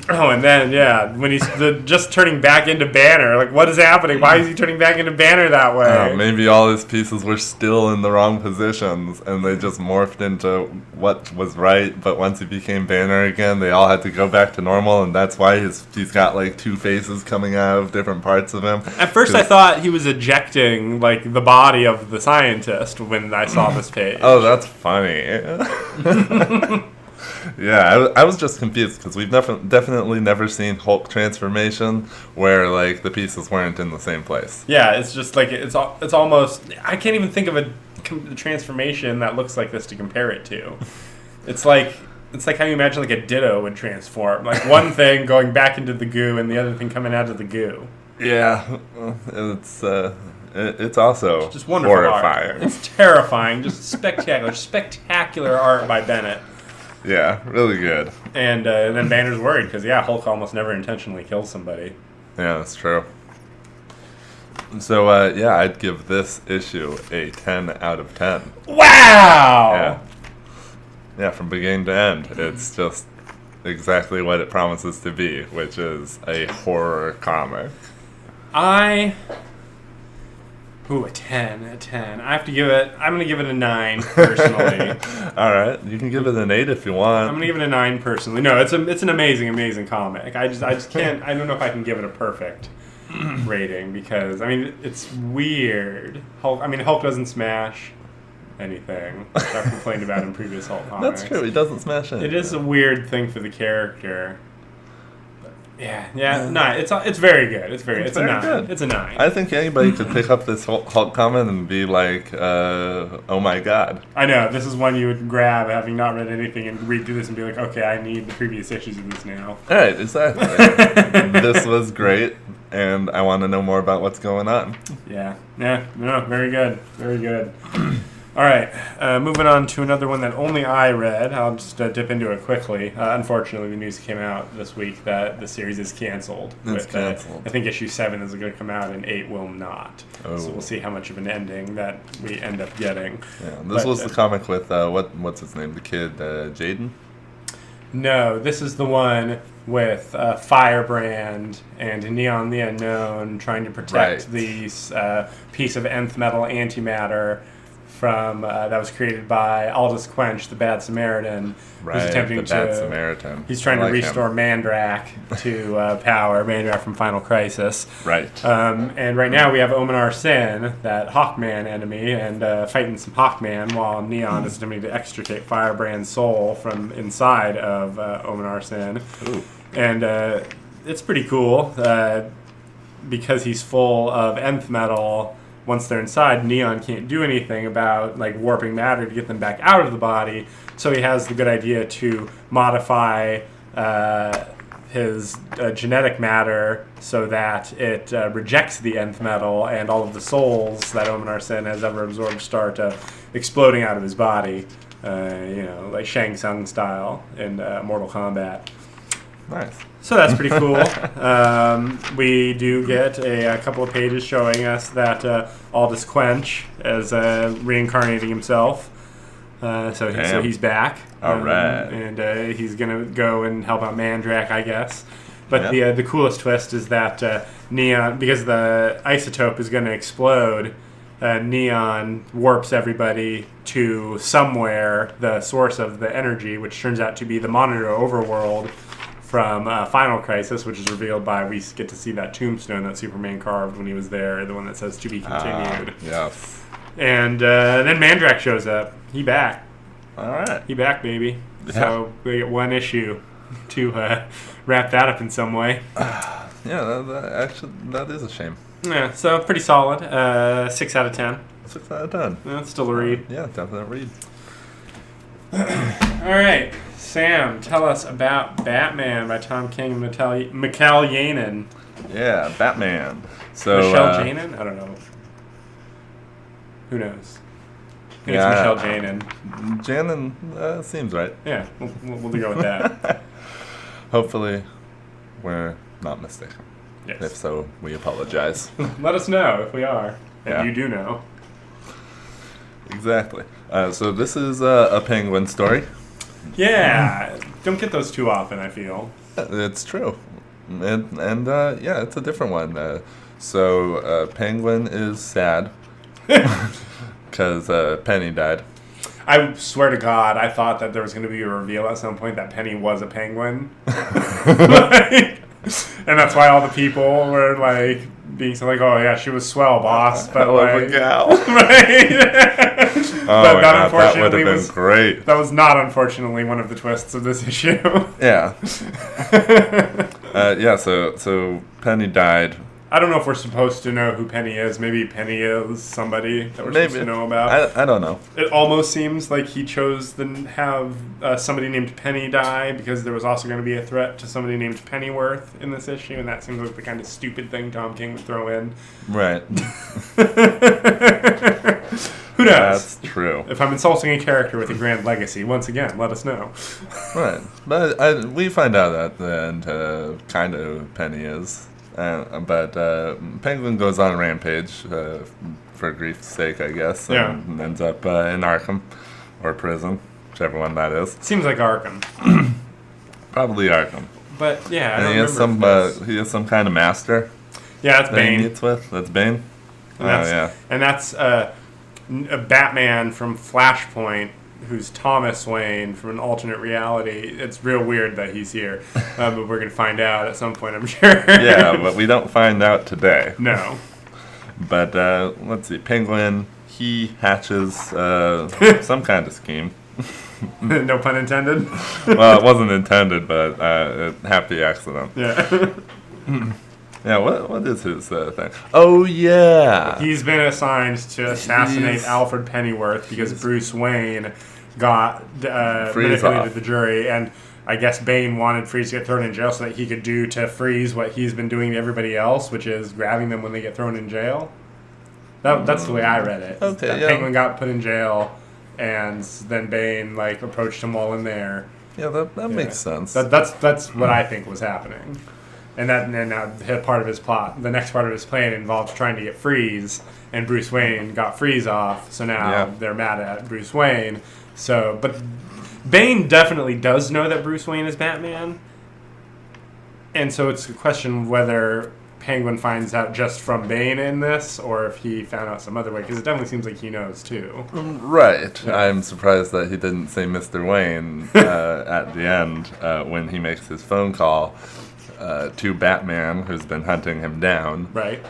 Oh, and then, when he's just turning back into Banner, like, what is happening? Why is he turning back into Banner that way? Maybe all his pieces were still in the wrong positions, and they just morphed into what was right, but once he became Banner again, they all had to go back to normal, and that's why he's got, like, two faces coming out of different parts of him. At first, I thought he was ejecting, like, the body of the scientist when I saw this page. Oh, that's funny. Yeah, I was just confused because we've definitely never seen Hulk transformation where like the pieces weren't in the same place. Yeah, it's just like it's almost. I can't even think of a transformation that looks like this to compare it to. It's like how you imagine like a Ditto would transform, like one thing going back into the goo and the other thing coming out of the goo. Yeah, it's also just wonderful horrifying. Art. It's terrifying, just spectacular art by Bennett. Yeah, really good. And then Banner's worried because, Hulk almost never intentionally kills somebody. Yeah, that's true. So, I'd give this issue a 10 out of 10. Wow! Yeah, from beginning to end. It's just exactly what it promises to be, which is a horror comic. Ooh, a 10. I have to give it. I'm gonna give it a 9 personally. All right, you can give it an 8 if you want. I'm gonna give it a 9 personally. No, it's an amazing comic. I just can't. I don't know if I can give it a perfect rating because it's weird. Hulk doesn't smash anything I've complained about in previous Hulk comics. That's true. He doesn't smash anything. It is a weird thing for the character. No, it's very good. It's a 9. Good. It's a 9. I think anybody could pick up this Hulk comic and be like, oh my god. I know, this is one you would grab having not read anything and read through this and be like, okay, I need the previous issues of this now. Alright, exactly. This was great, and I want to know more about what's going on. Yeah, no, very good. Very good. All right, moving on to another one that only I read. I'll just dip into it quickly. Unfortunately, the news came out this week that the series is canceled. It's canceled. I think issue 7 is going to come out and 8 will not. Oh. So we'll see how much of an ending that we end up getting. Yeah, this was the comic with, what's his name, the kid, Jaden? No, this is the one with Firebrand and Neon the Unknown trying to protect these piece of nth metal antimatter from that was created by Aldous Quench, the Bad Samaritan, who's attempting the Bad Samaritan. He's trying to restore Mandrak to power, Mandrak from Final Crisis. Right. And right now we have Omen Arsene, that Hawkman enemy, and fighting some Hawkman while Neon is attempting to extricate Firebrand's soul from inside of Omen Arsene. Ooh. And it's pretty cool because he's full of nth metal. Once they're inside, Neon can't do anything about like warping matter to get them back out of the body. So he has the good idea to modify his genetic matter so that it rejects the nth metal, and all of the souls that Omen Arsene has ever absorbed start exploding out of his body, like Shang Tsung style in Mortal Kombat. Nice. So that's pretty cool. We do get a couple of pages showing us that Aldous Quench is reincarnating himself. So he's back. All right. And he's going to go and help out Mandrak, I guess. But the coolest twist is that Neon, because the isotope is going to explode, Neon warps everybody to somewhere, the source of the energy, which turns out to be the Monitor Overworld from Final Crisis, which is revealed by, we get to see that tombstone that Superman carved when he was there, the one that says to be continued. Yes. And then Mandrak shows up. He back. All right. He back, baby. Yeah. So we get one issue to wrap that up in some way. That is a shame. Yeah, so pretty solid. 6 out of 10. 6 out of 10. Yeah, it's still a read. Yeah, definitely a read. All right. Sam, tell us about Batman by Tom King and Mikel Janin. Yeah, Batman. So Michelle Janin? I don't know. Who knows? I think it's Michelle Janin. Janin seems right. Yeah, we'll go with that. Hopefully, we're not mistaken. Yes. If so, we apologize. Let us know if we are. And Yeah. you do know. Exactly. So this is a Penguin story. Yeah. don't get those too often, I feel. It's true. And yeah, it's a different one. So Penguin is sad because Penny died. I swear to God, I thought that there was going to be a reveal at some point that Penny was a penguin. And that's why all the people were like being so like, oh yeah, she was swell, boss. But like, a gal. Right? Oh but my God, that would have been great. That was not, unfortunately, one of the twists of this issue. Yeah. Yeah, so Penny died. I don't know if we're supposed to know who Penny is. Maybe Penny is somebody that we're supposed to know about. I don't know. It almost seems like he chose to have somebody named Penny die because there was also going to be a threat to somebody named Pennyworth in this issue, and that seems like the kind of stupid thing Tom King would throw in. Right. Who knows? That's true. If I'm insulting a character with a grand legacy, once again, let us know. Right. But we find out at the end kind of Penny is. But Penguin goes on a rampage for grief's sake, I guess, and ends up in Arkham or prison, whichever one that is. Seems like Arkham. Probably Arkham. But yeah, and he has some kind of master. Yeah, that's that Bane. He meets with. That's Bane. And that's a Batman from Flashpoint, who's Thomas Wayne from an alternate reality. It's real weird that he's here, but we're going to find out at some point, I'm sure. Yeah, but we don't find out today. No. But let's see. Penguin, he hatches some kind of scheme. No pun intended? Well, it wasn't intended, but happy accident. Yeah. Yeah, what is his thing? Oh, yeah. He's been assigned to assassinate Alfred Pennyworth because Bruce Wayne got manipulated the jury, and I guess Bane wanted Freeze to get thrown in jail so that he could do to Freeze what he's been doing to everybody else, which is grabbing them when they get thrown in jail. That's the way I read it. Okay, yeah. Penguin got put in jail, and then Bane approached him while in there. Yeah, that makes sense. That's what I think was happening. And that part of his plot, the next part of his plan involves trying to get Freeze, and Bruce Wayne got Freeze off, so now they're mad at Bruce Wayne. So, but Bane definitely does know that Bruce Wayne is Batman, and so it's a question whether Penguin finds out just from Bane in this, or if he found out some other way, because it definitely seems like he knows too. Right. Yeah. I'm surprised that he didn't say Mr. Wayne at the end when he makes his phone call to Batman, who's been hunting him down. Right.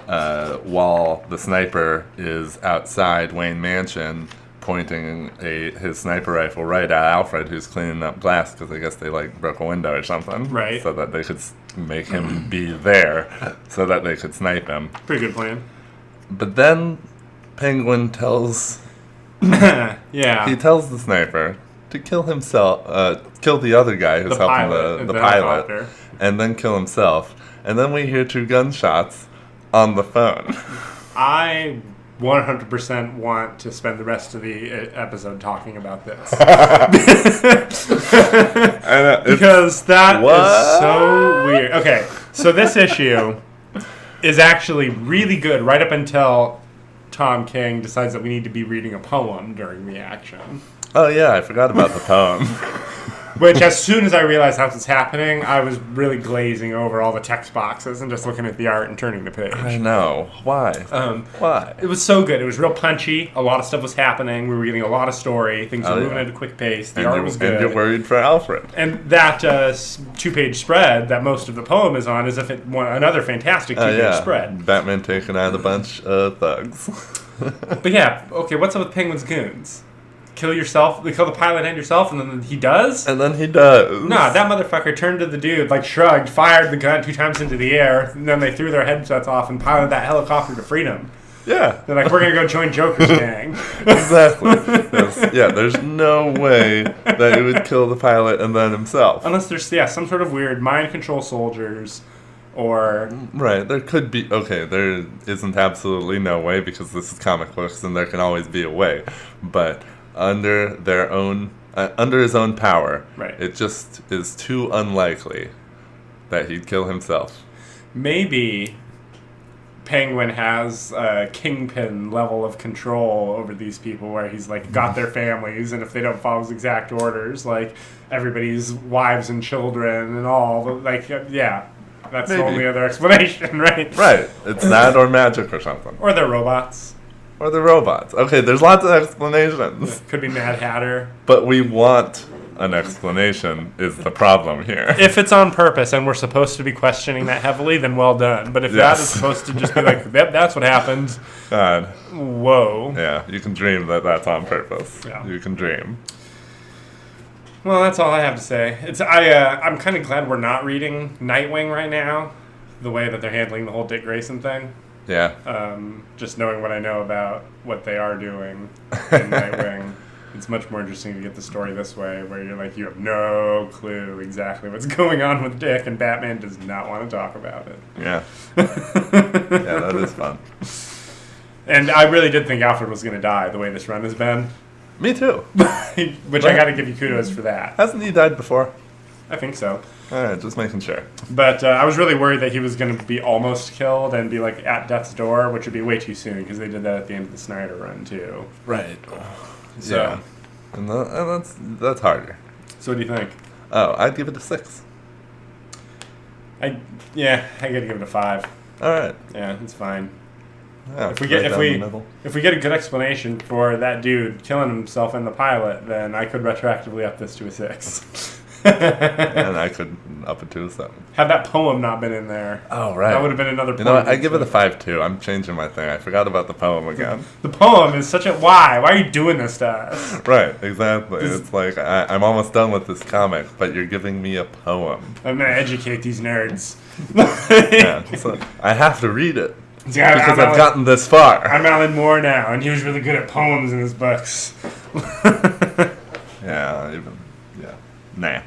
While the sniper is outside Wayne Mansion, pointing his sniper rifle right at Alfred, who's cleaning up glass because I guess they broke a window or something. Right. So that they could make him be there, so that they could snipe him. Pretty good plan. But then Penguin tells. Yeah. He tells the sniper to kill himself, kill the other guy who's helping the pilot, helicopter. And then kill himself. And then we hear 2 gunshots on the phone. I 100% want to spend the rest of the episode talking about this. Because that is so weird. Okay, so this issue is actually really good right up until Tom King decides that we need to be reading a poem during the action. Oh yeah, I forgot about the poem. Which, as soon as I realized how this was happening, I was really glazing over all the text boxes and just looking at the art and turning the page. I know. Why? Why? It was so good. It was real punchy. A lot of stuff was happening. We were getting a lot of story. Things were moving at a quick pace. The art was good. And you're worried for Alfred. And that 2-page spread that most of the poem is on is another fantastic 2-page spread. Batman taking out a bunch of thugs. But yeah, okay, what's up with Penguin's goons? Kill yourself, kill the pilot and yourself, and then he does? And then he does. Nah, that motherfucker turned to the dude, shrugged, fired the gun 2 times into the air, and then they threw their headsets off and piloted that helicopter to freedom. Yeah. They're like, we're going to go join Joker's gang. Exactly. There's no way that it would kill the pilot and then himself. Unless there's, some sort of weird mind control soldiers, or... Right, there could be... Okay, there isn't absolutely no way, because this is comic books and there can always be a way. But... under his own power. Right. It just is too unlikely that he'd kill himself. Maybe Penguin has a kingpin level of control over these people, where he's like got their families, and if they don't follow his exact orders, like everybody's wives and children and all, like yeah, that's Maybe. the only other explanation, right? Right. It's that or magic or something. Or they're robots. Or the robots. Okay, there's lots of explanations. Could be Mad Hatter. But we want an explanation is the problem here. If it's on purpose and we're supposed to be questioning that heavily, then well done. But if that is supposed to just be like, yep, that's what happened. God. Whoa. Yeah, you can dream that that's on purpose. Yeah. You can dream. Well, that's all I have to say. I'm kind of glad we're not reading Nightwing right now, the way that they're handling the whole Dick Grayson thing. Yeah. Just knowing what I know about what they are doing in Nightwing, it's much more interesting to get the story this way, where you're like, you have no clue exactly what's going on with Dick, and Batman does not want to talk about it. Yeah. Yeah, that is fun. And I really did think Alfred was going to die, the way this run has been. Me too. Which I got to give you kudos for that. Hasn't he died before? I think so. All right, just making sure. But I was really worried that he was going to be almost killed and be like at death's door, which would be way too soon, because they did that at the end of the Snyder run too. Right. So, Yeah. And that's harder. So what do you think? Oh, I'd give it a 6. I gotta give it a 5. All right. Yeah, it's fine. Yeah, If we right get down the middle. if we get a good explanation for that dude killing himself in the pilot, then I could retroactively up this to a 6. And I could up it to a 7. Had that poem not been in there, Oh, right. that would have been another. You know what? point. I give it a 5 too. I'm changing my thing. I forgot about the poem again. The poem is such a why? Why are you doing this to us? Right, exactly. It's like I'm almost done with this comic, but you're giving me a poem. I'm gonna educate these nerds. Yeah, so I have to read it Yeah, because I'm I've gotten this far. I'm Alan Moore now, and he was really good at poems in his books. Yeah, nah.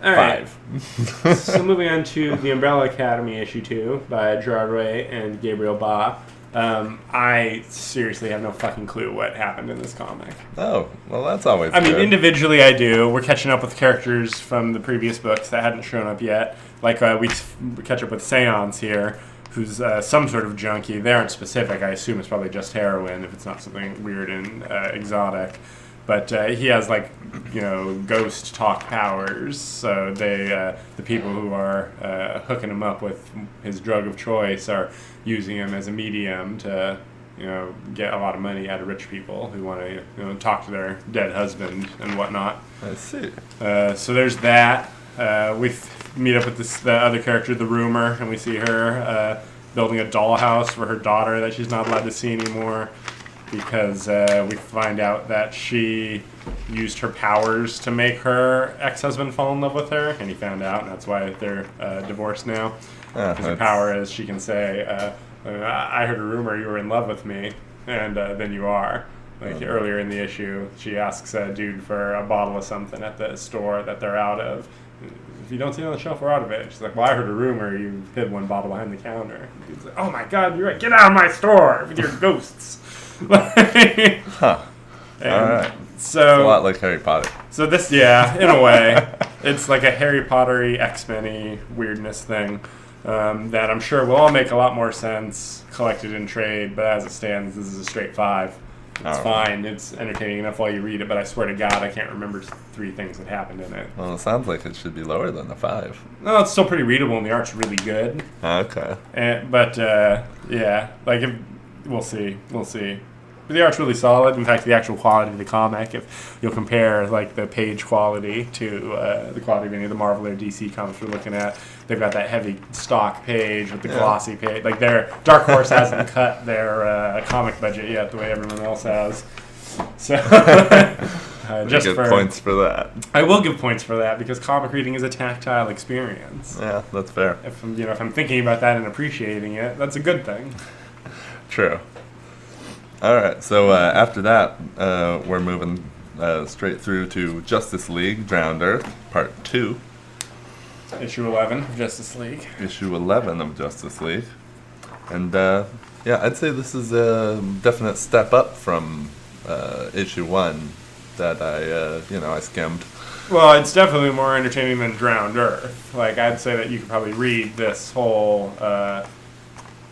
All right. 5. So moving on to the Umbrella Academy issue 2 by Gerard Way and Gabriel Ba. I seriously have no fucking clue what happened in this comic. Oh, well, that's always I mean, good. individually I do. We're catching up with characters from the previous books that hadn't shown up yet. Like we catch up with Seance here, who's some sort of junkie. They aren't specific. I assume it's probably just heroin if it's not something weird and exotic. But he has, like, ghost talk powers. So the people who are hooking him up with his drug of choice are using him as a medium to, get a lot of money out of rich people who want to, talk to their dead husband and whatnot. I see. So there's that. We meet up with the other character, the Rumor, and we see her building a dollhouse for her daughter that she's not allowed to see anymore, because we find out that she used her powers to make her ex-husband fall in love with her, and he found out, and that's why they're divorced now. Because her power is she can say, I heard a rumor you were in love with me, and then you are. Like earlier in the issue, she asks a dude for a bottle of something at the store that they're out of. If you don't see it on the shelf, we're out of it. She's like, well, I heard a rumor you hid one bottle behind the counter. And he's like, oh my god, you're right. Get out of my store with your ghosts. Huh. All right. So It's a lot like Harry Potter. So this, yeah, in a way, it's like a Harry Potter-y, X-Men-y weirdness thing that I'm sure will all make a lot more sense collected in trade, but as it stands, this is a straight 5. It's fine. It's entertaining enough while you read it, but I swear to God, I can't remember 3 things that happened in it. Well, it sounds like it should be lower than a 5. No, it's still pretty readable, and the art's really good. Okay. But yeah, like we'll see. But the art's really solid. In fact, the actual quality of the comic, if you'll compare like the page quality to the quality of any of the Marvel or DC comics we're looking at, they've got that heavy stock page with the glossy page. Like their Dark Horse hasn't cut their comic budget yet the way everyone else has. So just give for points for that. I will give points for that because comic reading is a tactile experience. Yeah, that's fair. If I'm thinking about that and appreciating it, that's a good thing. True. All right, so after that, we're moving straight through to Justice League, Drowned Earth, Part 2. Issue 11 of Justice League. Issue 11 of Justice League. And, yeah, I'd say this is a definite step up from Issue 1 that I skimmed. Well, it's definitely more entertaining than Drowned Earth. Like, I'd say that you could probably read this whole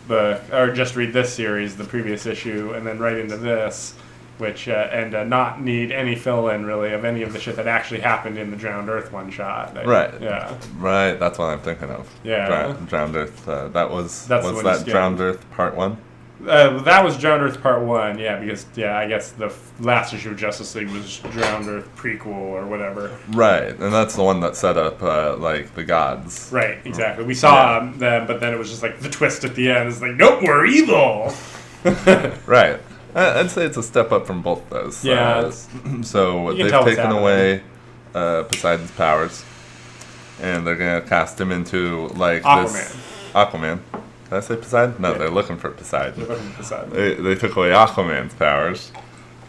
book, or just read this series, the previous issue, and then right into this, which and not need any fill-in really of any of the shit that actually happened in the Drowned Earth one-shot. Right. Yeah. Right. That's what I'm thinking of. Yeah. Drowned Earth. That That's the one you that skipped. Drowned Earth Part 1? That was Drowned Earth Part 1, yeah, because, I guess the last issue of Justice League was Drowned Earth prequel or whatever. Right, and that's the one that set up, the gods. Right, exactly. We saw them, but then it was just like the twist at the end is like, nope, we're evil! Right. I'd say it's a step up from both those. Yeah. So You can they've tell what's taken happening. away Poseidon's powers, and they're going to cast him into, like, this... Aquaman. Did I say Poseidon? No, Yeah. they're looking for Poseidon. They're looking for Poseidon. They took away Aquaman's powers,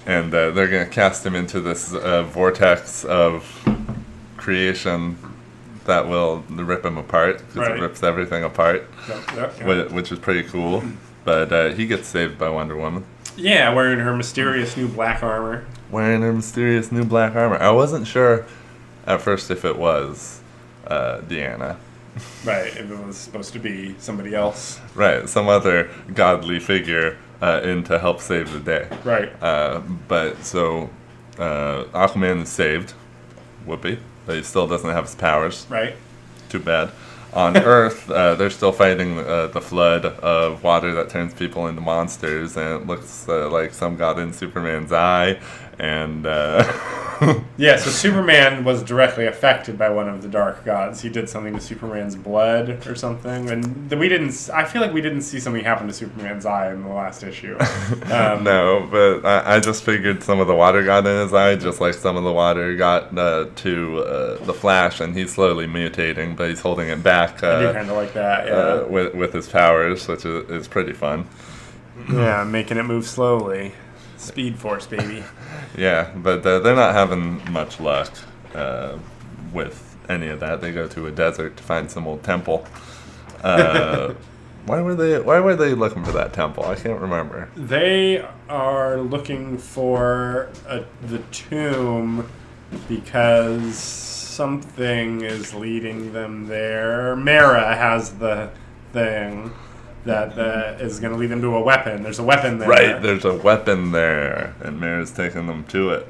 and they're going to cast him into this vortex of creation that will rip him apart, because Right. it rips everything apart, Yep. which is pretty cool. But he gets saved by Wonder Woman. Yeah, wearing her mysterious new black armor. Wearing her mysterious new black armor. I wasn't sure at first if it was Deanna. Right, if it was supposed to be somebody else. Right, some other godly figure in to help save the day. Right. But so Aquaman is saved. Whoopee. But he still doesn't have his powers. Right. Too bad. On Earth, they're still fighting the flood of water that turns people into monsters, and it looks like some got in Superman's eye, and... Yeah, so Superman was directly affected by one of the dark gods. He did something to Superman's blood or something, and we didn't. I feel like we didn't see something happen to Superman's eye in the last issue. No, but I just figured some of the water got in his eye, just like some of the water got to the Flash, and he's slowly mutating, but he's holding it back. I do kind of like that. Yeah. With his powers, which is pretty fun. Yeah, making it move slowly. Speed Force, baby. Yeah, but they're not having much luck with any of that. They go to a desert to find some old temple. Why were they looking for that temple? I can't remember. They are looking for the tomb because something is leading them there. Mara has the thing that is going to lead them to a weapon. There's a weapon there. Right, there's a weapon there, and Mara's taking them to it.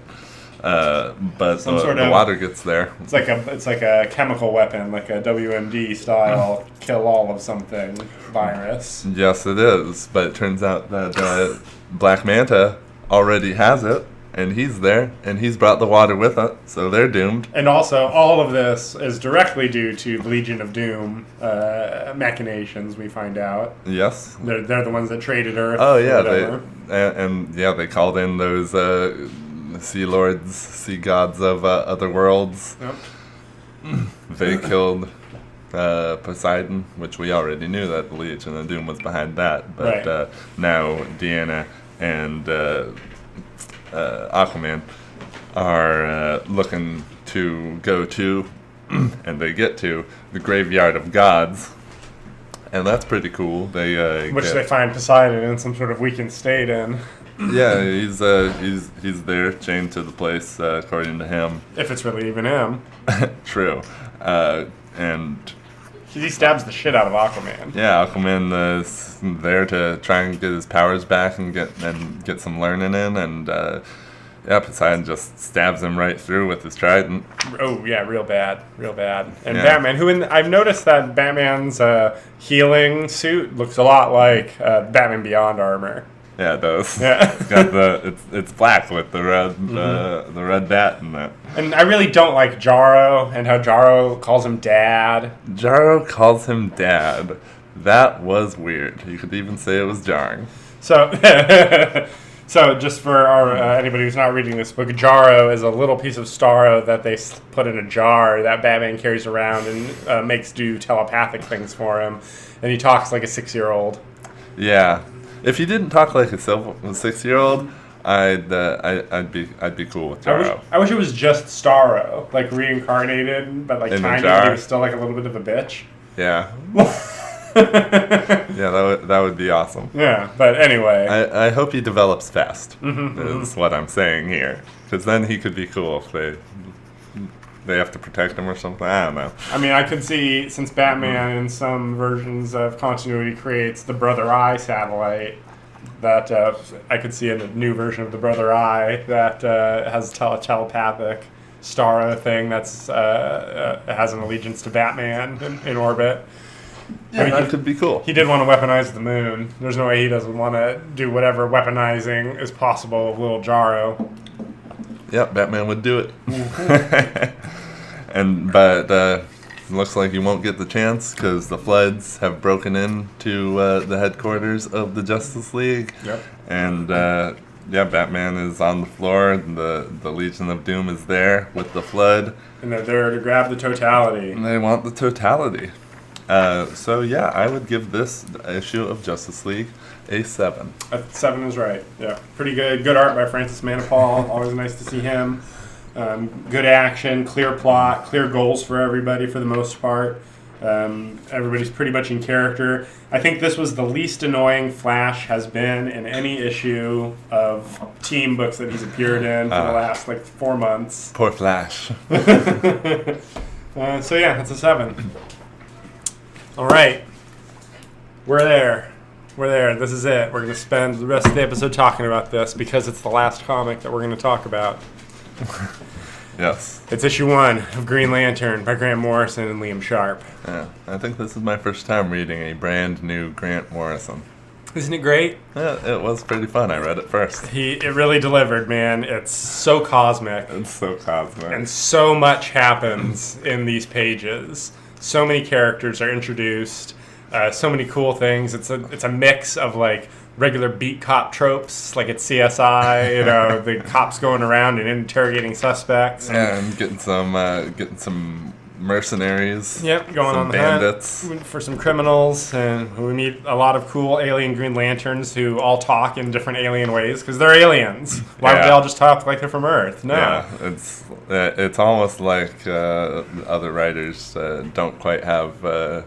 But the water gets there. It's like a chemical weapon, like a WMD style kill all of something virus. Yes, it is. But it turns out that Black Manta already has it, and he's there, and he's brought the water with it, so they're doomed. And also, all of this is directly due to the Legion of Doom machinations, we find out. Yes. They're the ones that traded Earth. Oh, yeah. Whatever. They called in those sea lords, sea gods of other worlds. Yep. They killed Poseidon, which we already knew that the Legion of Doom was behind that. But Right. Now Deanna and Aquaman are looking to go to, and they get to, the Graveyard of Gods. And that's pretty cool. They find Poseidon in some sort of weakened state in. Yeah, he's there, chained to the place, according to him. If it's really even him. True. And He stabs the shit out of Aquaman. yeah, Aquaman is there to try and get his powers back and get some learning in, and Poseidon just stabs him right through with his trident. Oh yeah, real bad. And Yeah. Batman, I've noticed that Batman's healing suit looks a lot like Batman Beyond armor. Yeah, it does. Yeah. It's got it's black with the red bat in it. And I really don't like Jarro and how Jarro calls him Dad. Jarro calls him Dad. That was weird. You could even say it was jarring. So, so just for our anybody who's not reading this book, Jarro is a little piece of Starro that they put in a jar that Batman carries around and makes do telepathic things for him, and he talks like a 6-year-old. Yeah. If he didn't talk like a 6-year-old, I'd be cool with Jarro. I wish it was just Starro, like reincarnated, but like In the tiny. jar? He was still like a little bit of a bitch. Yeah. Yeah, that would be awesome. Yeah, but anyway. I hope he develops fast. Mm-hmm, Is what I'm saying here, because then he could be cool if they they have to protect him or something. I don't know. I mean, I could see, since Batman in some versions of continuity creates the Brother Eye satellite, that I could see in a new version of the Brother Eye that has a telepathic Starro thing that's has an allegiance to Batman in orbit. Yeah, I mean, that could be cool. He did want to weaponize the moon. There's no way he doesn't want to do whatever weaponizing is possible of Little Jarro. Yep, Batman would do it. But looks like you won't get the chance because the floods have broken into the headquarters of the Justice League. Yep. And Batman is on the floor. The Legion of Doom is there with the flood. And they're there to grab the totality. And they want the totality. I would give this issue of Justice League a 7. 7 is right. Yeah, pretty good. Good art by Francis Manapul. Always nice to see him. Good action, clear plot, clear goals for everybody for the most part. Everybody's pretty much in character. I think this was the least annoying Flash has been in any issue of team books that he's appeared in for the last 4 months. Poor Flash. That's a 7. All right. We're there. This is it. We're going to spend the rest of the episode talking about this because it's the last comic that we're going to talk about. Yes. It's issue 1 of Green Lantern by Grant Morrison and Liam Sharp. Yeah, I think this is my first time reading a brand new Grant Morrison. Isn't it great? Yeah, it was pretty fun. I read it first. It really delivered, man. It's so cosmic. It's so cosmic. And so much happens in these pages. So many characters are introduced. So many cool things. It's a mix of regular beat cop tropes, like it's CSI. The cops going around and interrogating suspects. And getting some mercenaries. Yep, going on the bandits hunt for some criminals, and we meet a lot of cool alien Green Lanterns who all talk in different alien ways because they're aliens. Why would they all just talk like they're from Earth? No. Yeah, it's almost like other writers don't quite have the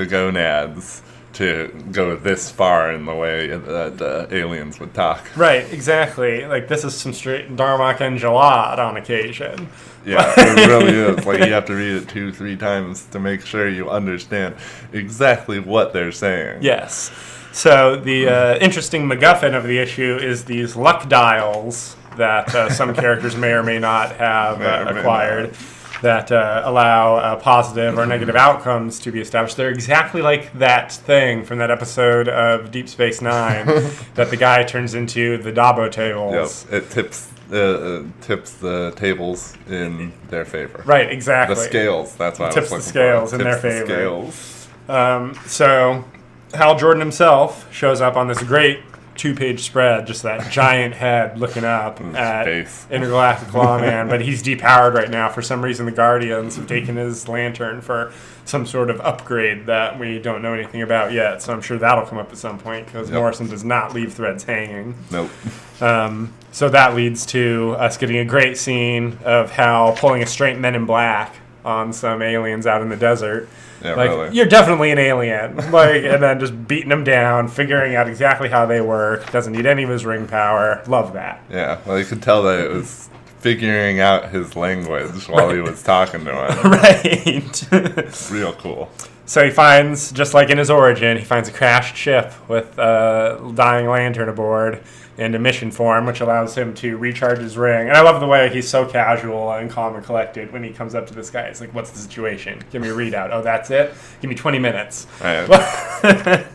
gonads to go this far in the way that aliens would talk. Right, exactly. This is some straight Darmok and Jalad on occasion. Yeah, it really is. You have to read it 2-3 times to make sure you understand exactly what they're saying. Yes. So the interesting MacGuffin of the issue is these luck dials that some characters may or may not have acquired. That allow positive or negative outcomes to be established. They're exactly like that thing from that episode of Deep Space Nine that the guy turns into the Dabo tables. Yep. It tips the tables in their favor. Right, exactly. The scales. That's what I was looking for. Tips the scales in their favor. Scales. So Hal Jordan himself shows up on this great 2-page spread, just that giant head looking up at face. Intergalactic Lawman, but he's depowered right now. For some reason, the Guardians have taken his lantern for some sort of upgrade that we don't know anything about yet, so I'm sure that'll come up at some point, because Morrison does not leave threads hanging. Nope. So that leads to us getting a great scene of Hal pulling a straight Men in Black on some aliens out in the desert. Yeah, really. You're definitely an alien. And then just beating them down, figuring out exactly how they work. Doesn't need any of his ring power. Love that. Yeah, well, you could tell that it was figuring out his language while he was talking to him. Right. Real cool. So he finds, just like in his origin, he finds a crashed ship with a dying lantern aboard and a mission form, which allows him to recharge his ring. And I love the way he's so casual and calm and collected when he comes up to this guy. He's like, what's the situation? Give me a readout. Oh, that's it? Give me 20 minutes. Right.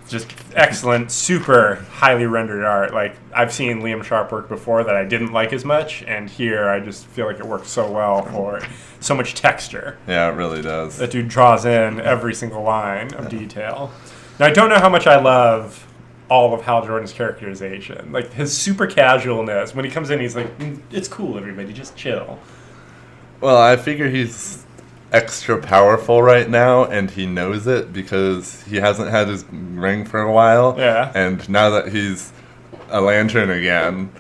Just excellent, super highly rendered art. I've seen Liam Sharp work before that I didn't like as much, and here I just feel like it works so well for so much texture. Yeah, it really does. That dude draws in every single line of detail. Now, I don't know how much I love all of Hal Jordan's characterization. His super casualness. When he comes in, he's like, it's cool, everybody, just chill. Well, I figure he's extra powerful right now, and he knows it because he hasn't had his ring for a while. Yeah. And now that he's a lantern again,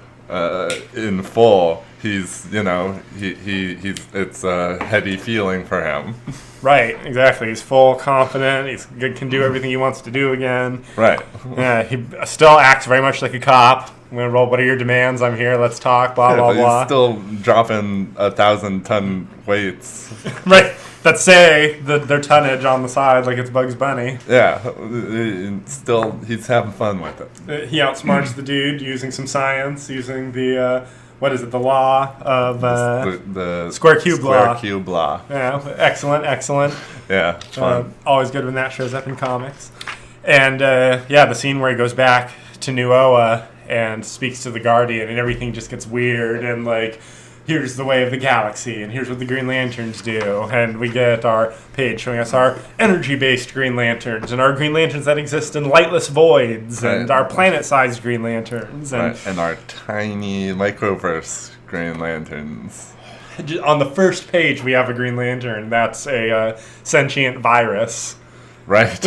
in full, he's it's a heady feeling for him. Right, exactly. He's full, confident. He can do everything he wants to do again. Right. Yeah, he still acts very much like a cop. I'm gonna roll. What are your demands? I'm here. Let's talk. Blah Yeah, blah but blah. he's still dropping 1,000-ton weights. Right. That say their tonnage on the side like it's Bugs Bunny. Yeah, still he's having fun with it. He outsmarts the dude using some science, using the what is it? The law of The square cube law. Square cube law. Yeah, excellent. Yeah, it's fun. Always good when that shows up in comics. And the scene where he goes back to New Oa and speaks to the Guardian, and everything just gets weird, and like, here's the way of the galaxy, and here's what the Green Lanterns do, and we get our page showing us our energy-based Green Lanterns, and our Green Lanterns that exist in lightless voids, and our planet-sized Green Lanterns, and our tiny microverse Green Lanterns. On the first page, we have a Green Lantern that's a sentient virus. Right.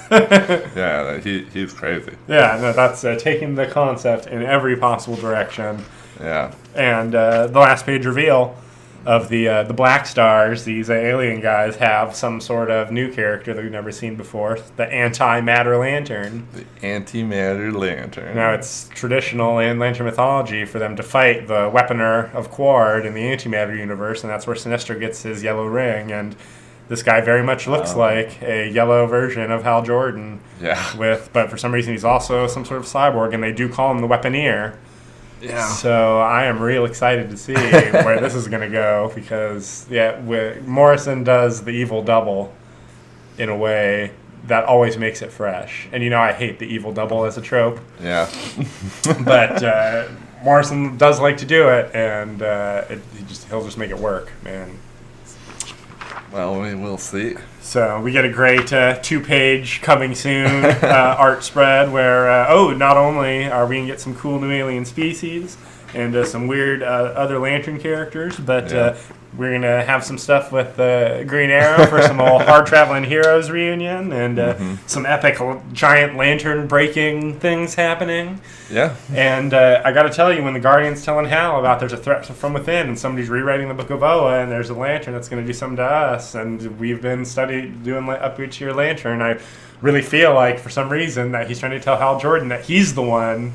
Yeah, he's crazy. Yeah, no, that's taking the concept in every possible direction. Yeah. And the last page reveal of the Black Stars, these alien guys have some sort of new character that we've never seen before, the Antimatter Lantern. The Antimatter Lantern. Now, it's traditional in Lantern mythology for them to fight the Weaponer of Quard in the Antimatter universe, and that's where Sinestro gets his yellow ring, and this guy very much looks like a yellow version of Hal Jordan. Yeah. But for some reason he's also some sort of cyborg, and they do call him the Weaponeer. Yeah. So I am real excited to see where this is going to go, because Morrison does the evil double in a way that always makes it fresh. And I hate the evil double as a trope. Yeah. But Morrison does like to do it, and he'll just make it work, man. Well, we will see. So we get a great 2-page coming soon art spread where, not only are we going to get some cool new alien species and some weird other Lantern characters, but we're going to have some stuff with Green Arrow for some old hard-traveling heroes reunion, and some epic giant lantern breaking things happening. Yeah. And I got to tell you, when the Guardian's telling Hal about there's a threat from within and somebody's rewriting the Book of Oa and there's a lantern that's going to do something to us, and we've been doing upgrades to your lantern, I really feel like for some reason that he's trying to tell Hal Jordan that he's the one,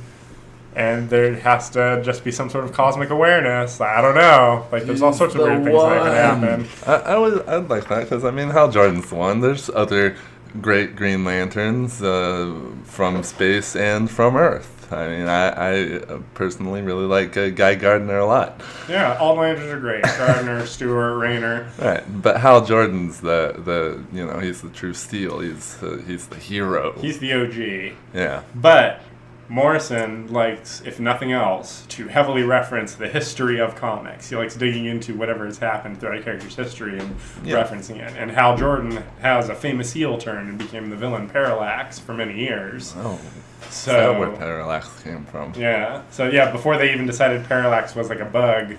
and there has to just be some sort of cosmic awareness. I don't know. Like, there's all sorts of weird things that can happen. I'd like that, because Hal Jordan's the one. There's other great Green Lanterns from space and from Earth. I mean, I personally really like Guy Gardner a lot. Yeah, all Lanterns are great. Gardner, Stewart, Rayner. Right, but Hal Jordan's the he's the true steel. He's the hero. He's the OG. Yeah. But Morrison likes, if nothing else, to heavily reference the history of comics. He likes digging into whatever has happened throughout a character's history and referencing it. And Hal Jordan has a famous heel turn and became the villain Parallax for many years. Oh. So Is that where Parallax came from? Yeah. So before they even decided Parallax was like a bug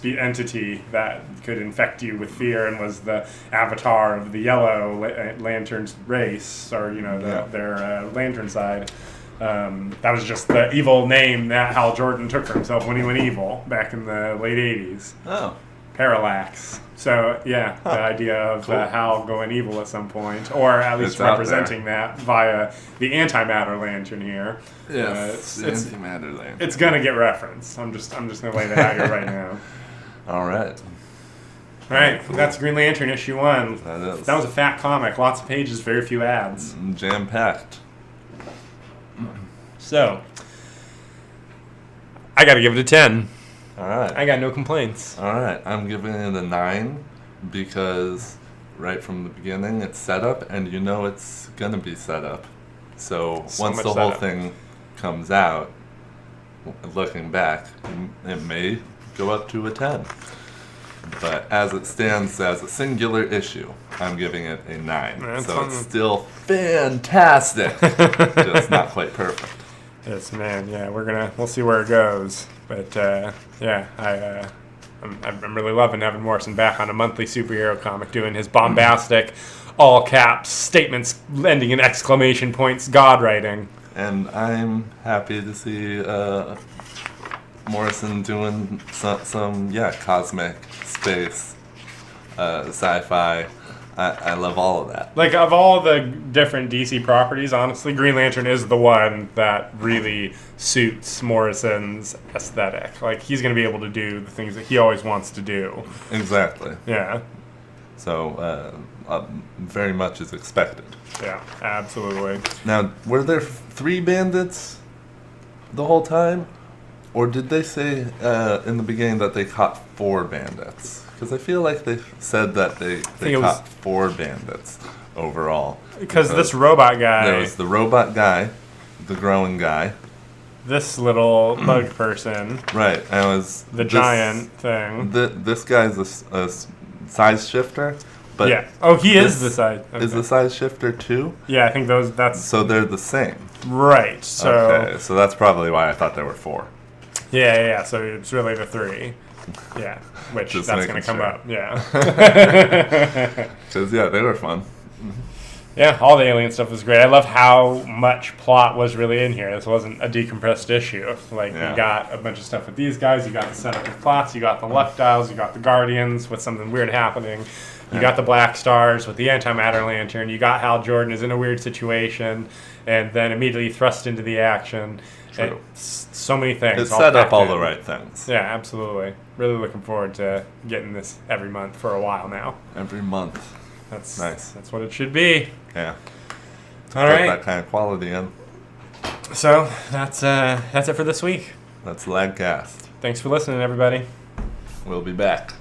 entity that could infect you with fear and was the avatar of the Yellow Lantern's race, or their Lantern side. That was just the evil name that Hal Jordan took for himself when he went evil back in the late 80s. Oh. Parallax. So, the idea of Hal going evil at some point, or at least representing that via the Antimatter Lantern here. Yes, the Antimatter Lantern. It's going to get referenced. I'm just going to lay that out here right now. All right. All right, that's Green Lantern issue 1. That was a fat comic. Lots of pages, very few ads. Jam-packed. So, I got to give it a 10. All right. I got no complaints. All right. I'm giving it a 9 because right from the beginning it's set up, and it's going to be set up. So once the whole thing comes out, looking back, it may go up to a 10. But as it stands as a singular issue, I'm giving it a 9. It's still fantastic. Just not quite perfect. Yes, man. Yeah, we'll see where it goes. But I'm really loving having Morrison back on a monthly superhero comic, doing his bombastic, all caps statements ending in exclamation points, God writing. And I'm happy to see Morrison doing some cosmic space, sci-fi, I love all of that. Like, of all the different DC properties, honestly, Green Lantern is the one that really suits Morrison's aesthetic. Like, he's going to be able to do the things that he always wants to do. Exactly. Yeah. So, very much is expected. Yeah, absolutely. Now, were there 3 bandits the whole time? Or did they say in the beginning that they caught 4 bandits? Because I feel like they said that they caught 4 bandits overall. Because this robot guy... There was the robot guy, the growing guy. This little bug person. Right, and it was... The giant thing. This guy's a size shifter. But yeah. Oh, he is the size... Okay. Is the size shifter too? Yeah, I think that's... So they're the same. Right, so... Okay, so that's probably why I thought there were 4. Yeah, so it's really the 3. Yeah, which Just that's going to come sure. up, yeah. Because, yeah, they were fun. Yeah, all the alien stuff was great. I love how much plot was really in here. This wasn't a decompressed issue. Like, you got a bunch of stuff with these guys, you got the setup of plots, you got the luck dials, you got the Guardians with something weird happening, you got the Black Stars with the Antimatter Lantern, you got Hal Jordan is in a weird situation, and then immediately thrust into the action. True. So many things. It set up all the right things. Yeah, absolutely. Really looking forward to getting this every month for a while now. Every month. That's nice. That's what it should be. Yeah. All right. That kind of quality in. So that's it for this week. That's LAAGCast. Thanks for listening, everybody. We'll be back.